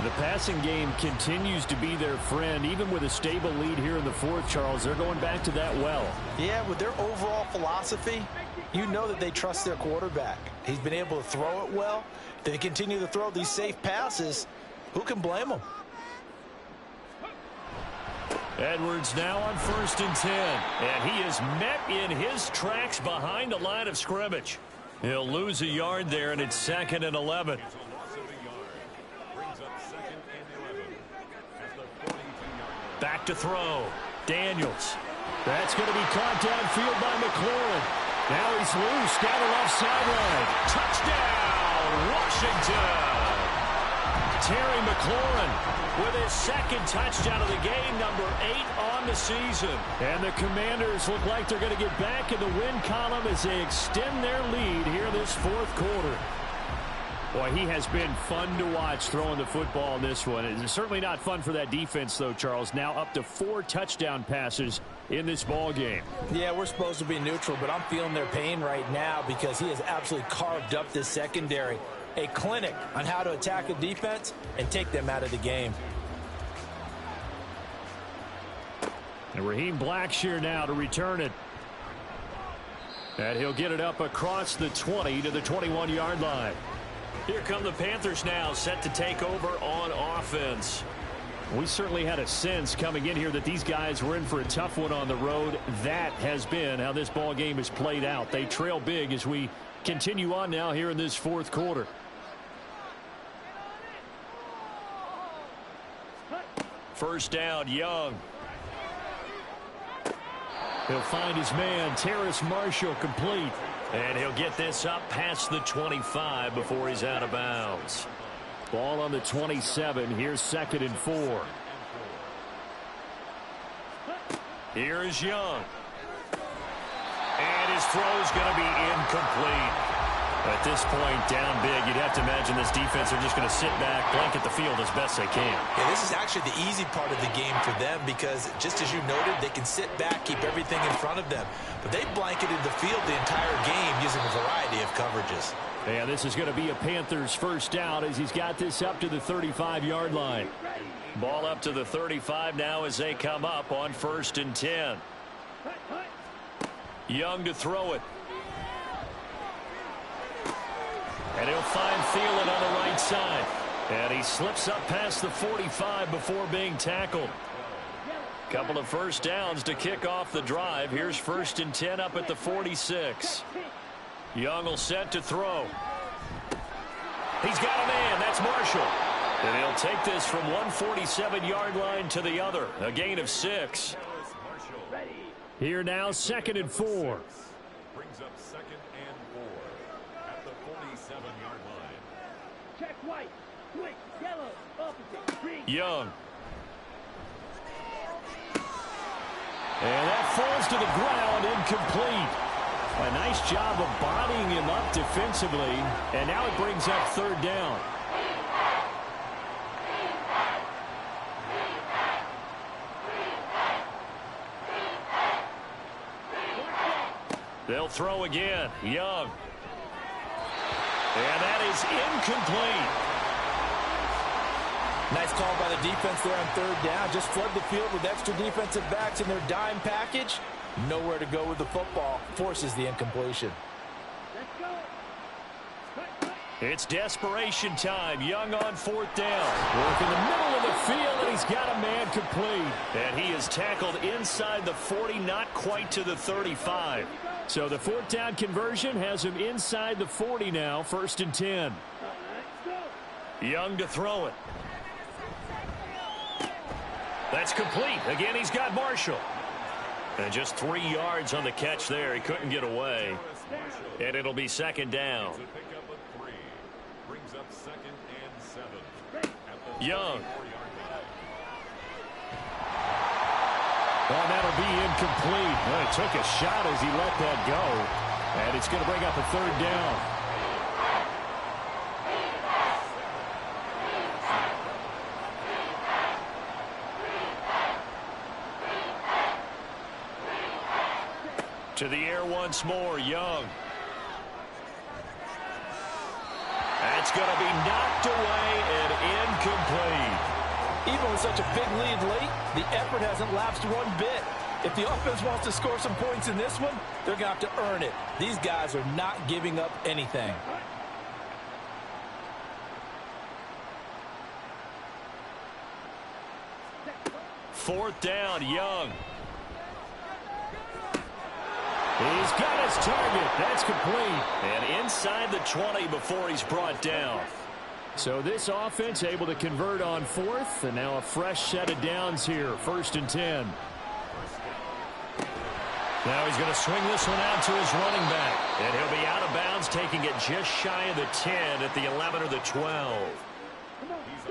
The passing game continues to be their friend. Even with a stable lead here in the 4th, Charles, they're going back to that well. Yeah, with their overall philosophy, you know that they trust their quarterback. He's been able to throw it well. They continue to throw these safe passes. Who can blame them? Edwards now on 1st and 10. And he is met in his tracks behind the line of scrimmage. He'll lose a yard there, and it's 2nd and 11. Back to throw. Daniels. That's going to be caught downfield by McLaurin. Now he's loose down the left sideline. Touchdown, Washington. Terry McLaurin with his 2nd touchdown of the game, number 8 on the season. And the Commanders look like they're going to get back in the win column as they extend their lead here this 4th quarter. Boy, he has been fun to watch throwing the football in this one. It's certainly not fun for that defense, though, Charles. Now up to 4 touchdown passes in this ball game. Yeah, we're supposed to be neutral, but I'm feeling their pain right now because he has absolutely carved up this secondary. A clinic on how to attack a defense and take them out of the game. And Raheem Blackshear now to return it. And he'll get it up across the 20 to the 21-yard line. Here come the Panthers now, set to take over on offense. We certainly had a sense coming in here that these guys were in for a tough one on the road. That has been how this ball game has played out. They trail big as we continue on now here in this 4th quarter. First down, Young. He'll find his man, Terrace Marshall, complete. And he'll get this up past the 25 before he's out of bounds. Ball on the 27. Here's 2nd and 4. Here is Young. And his throw's going to be incomplete. At this point, down big, you'd have to imagine this defense are just going to sit back, blanket the field as best they can. Yeah, this is actually the easy part of the game for them because, just as you noted, they can sit back, keep everything in front of them. But they blanketed the field the entire game using a variety of coverages. And this is going to be a Panthers first down as he's got this up to the 35-yard line. Ball up to the 35 now as they come up on 1st and 10. Young to throw it. And he'll find Thielen on the right side. And he slips up past the 45 before being tackled. Couple of first downs to kick off the drive. Here's 1st and 10 up at the 46. Young will set to throw. He's got a man. That's Marshall. And he'll take this from 147-yard line to the other. A gain of 6. Here now, 2nd and 4. Brings up 2nd and 4 at the 47-yard line. Check white, quick, yellow, opposite, green. Young. And that falls to the ground, incomplete. A nice job of bodying him up defensively. And now it brings up 3rd down. They'll throw again. Young. And that is incomplete. Nice call by the defense there on 3rd down. Just flood the field with extra defensive backs in their dime package. Nowhere to go with the football. Forces the incompletion. Let's go. It's desperation time. Young on 4th down. Work in the middle of the field, and he's got a man complete. And he is tackled inside the 40, not quite to the 35. So the 4th down conversion has him inside the 40 now, 1st and 10. Young to throw it. That's complete. Again, he's got Marshall. And just 3 yards on the catch there. He couldn't get away. And it'll be 2nd down. Young. Well, that'll be incomplete. Well, he took a shot as he let that go. And it's going to bring up a 3rd down. To the air once more, Young. That's going to be knocked away and incomplete. Even with such a big lead late, the effort hasn't lapsed one bit. If the offense wants to score some points in this one, they're going to have to earn it. These guys are not giving up anything. Fourth down, Young. He's got his target. That's complete. And inside the 20 before he's brought down. So this offense able to convert on 4th, and now a fresh set of downs here. 1st and 10. Now he's going to swing this one out to his running back. And he'll be out of bounds, taking it just shy of the 10 at the 11 or the 12.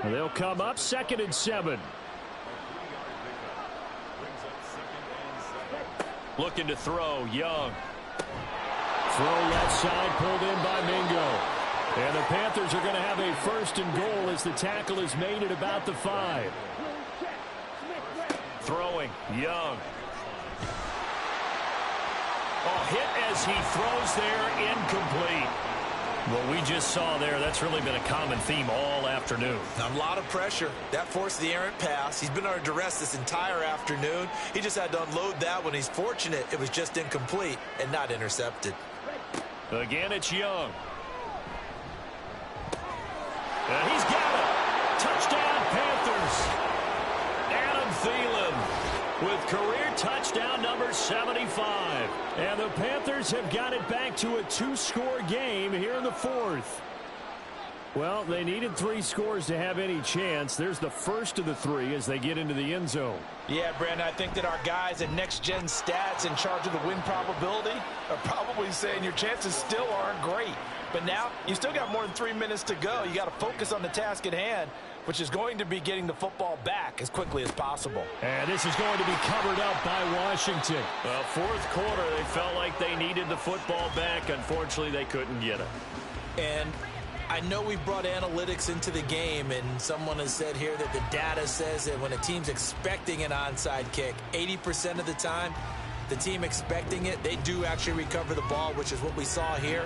And they'll come up 2nd and 7. Looking to throw, Young. Throw left side, pulled in by Mingo. And the Panthers are going to have a 1st and goal as the tackle is made at about the 5. Throwing, Young. Oh, hit as he throws there, incomplete. What we just saw there, that's really been a common theme all afternoon. A lot of pressure. That forced the errant pass. He's been under duress this entire afternoon. He just had to unload that one. He's fortunate it was just incomplete and not intercepted. Again, it's Young. And he's got it. Touchdown, Panthers. Adam Thielen with career touchdown number 75. And the Panthers have got it back to a 2-score game here in the 4th. Well, they needed 3 scores to have any chance. There's the first of the 3 as they get into the end zone. Yeah, Brandon, I think that our guys at Next Gen Stats in charge of the win probability are probably saying your chances still aren't great. But now you still got more than 3 minutes to go. You got to focus on the task at hand, which is going to be getting the football back as quickly as possible. And this is going to be covered up by Washington. Well, 4th quarter, they felt like they needed the football back. Unfortunately, they couldn't get it. And I know we brought analytics into the game, and someone has said here that the data says that when a team's expecting an onside kick, 80% of the time, the team expecting it, they do actually recover the ball, which is what we saw here.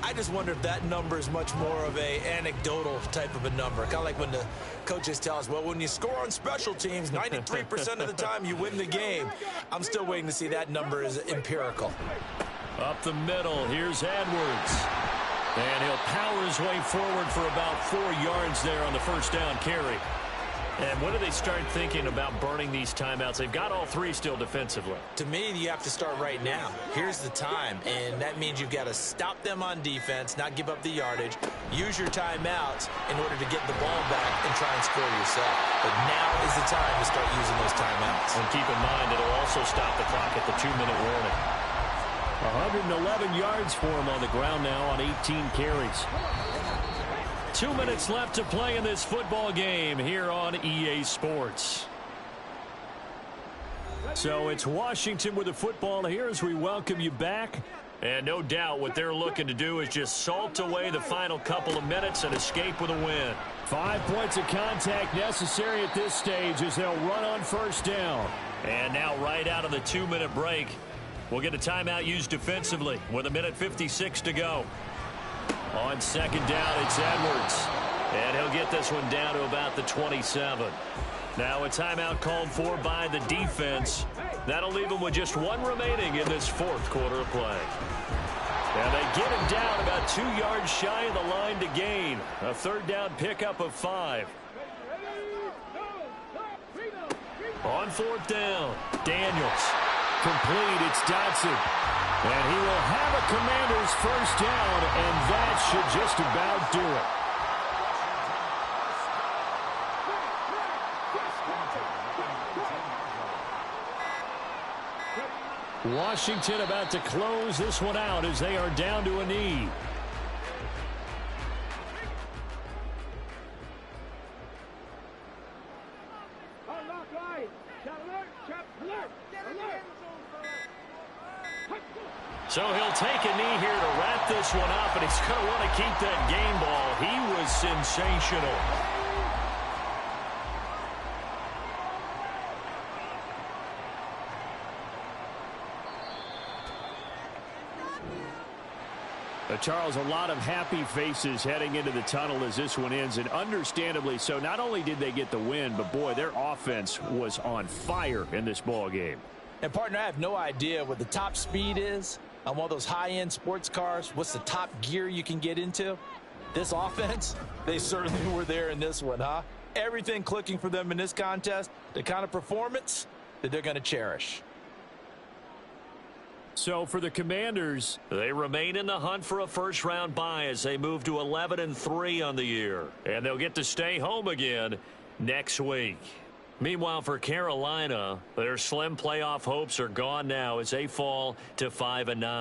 I just wonder if that number is much more of a anecdotal type of a number. Kind of like when the coaches tell us, well, when you score on special teams, 93% of the time you win the game. I'm still waiting to see that number is empirical. Up the middle, here's Edwards. And he'll power his way forward for about 4 yards there on the 1st down carry. And when do they start thinking about burning these timeouts? They've got all 3 still defensively. To me, you have to start right now. Here's the time, and that means you've got to stop them on defense, not give up the yardage, use your timeouts in order to get the ball back and try and score yourself. But now is the time to start using those timeouts. And keep in mind, it'll also stop the clock at the 2-minute warning. 111 yards for him on the ground now on 18 carries. 2 minutes left to play in this football game here on EA Sports. So it's Washington with the football here as we welcome you back. And no doubt what they're looking to do is just salt away the final couple of minutes and escape with a win. 5 points of contact necessary at this stage as they'll run on 1st down. And now right out of the 2-minute break, we'll get a timeout used defensively with 1:56 to go. On 2nd down, it's Edwards. And he'll get this one down to about the 27. Now a timeout called for by the defense. That'll leave them with just one remaining in this fourth quarter of play. And they get him down about 2 yards shy of the line to gain. A third down pickup of 5. On fourth down, Daniels. Complete, it's Dotson. And he will have a Commanders first down, and that should just about do it. Washington about to close this one out as they are down to a knee. So he'll take a knee here to wrap this one up, and he's going to want to keep that game ball. He was sensational. Charles, a lot of happy faces heading into the tunnel as this one ends, and understandably so. Not only did they get the win, but boy, their offense was on fire in this ball game. And partner, I have no idea what the top speed is on one of those high-end sports cars. What's the top gear you can get into? This offense, they certainly were there in this one, huh? Everything clicking for them in this contest, the kind of performance that they're going to cherish. So for the Commanders, they remain in the hunt for a first-round bye as they move to 11-3 on the year. And they'll get to stay home again next week. Meanwhile, for Carolina, their slim playoff hopes are gone now as they fall to 5-9.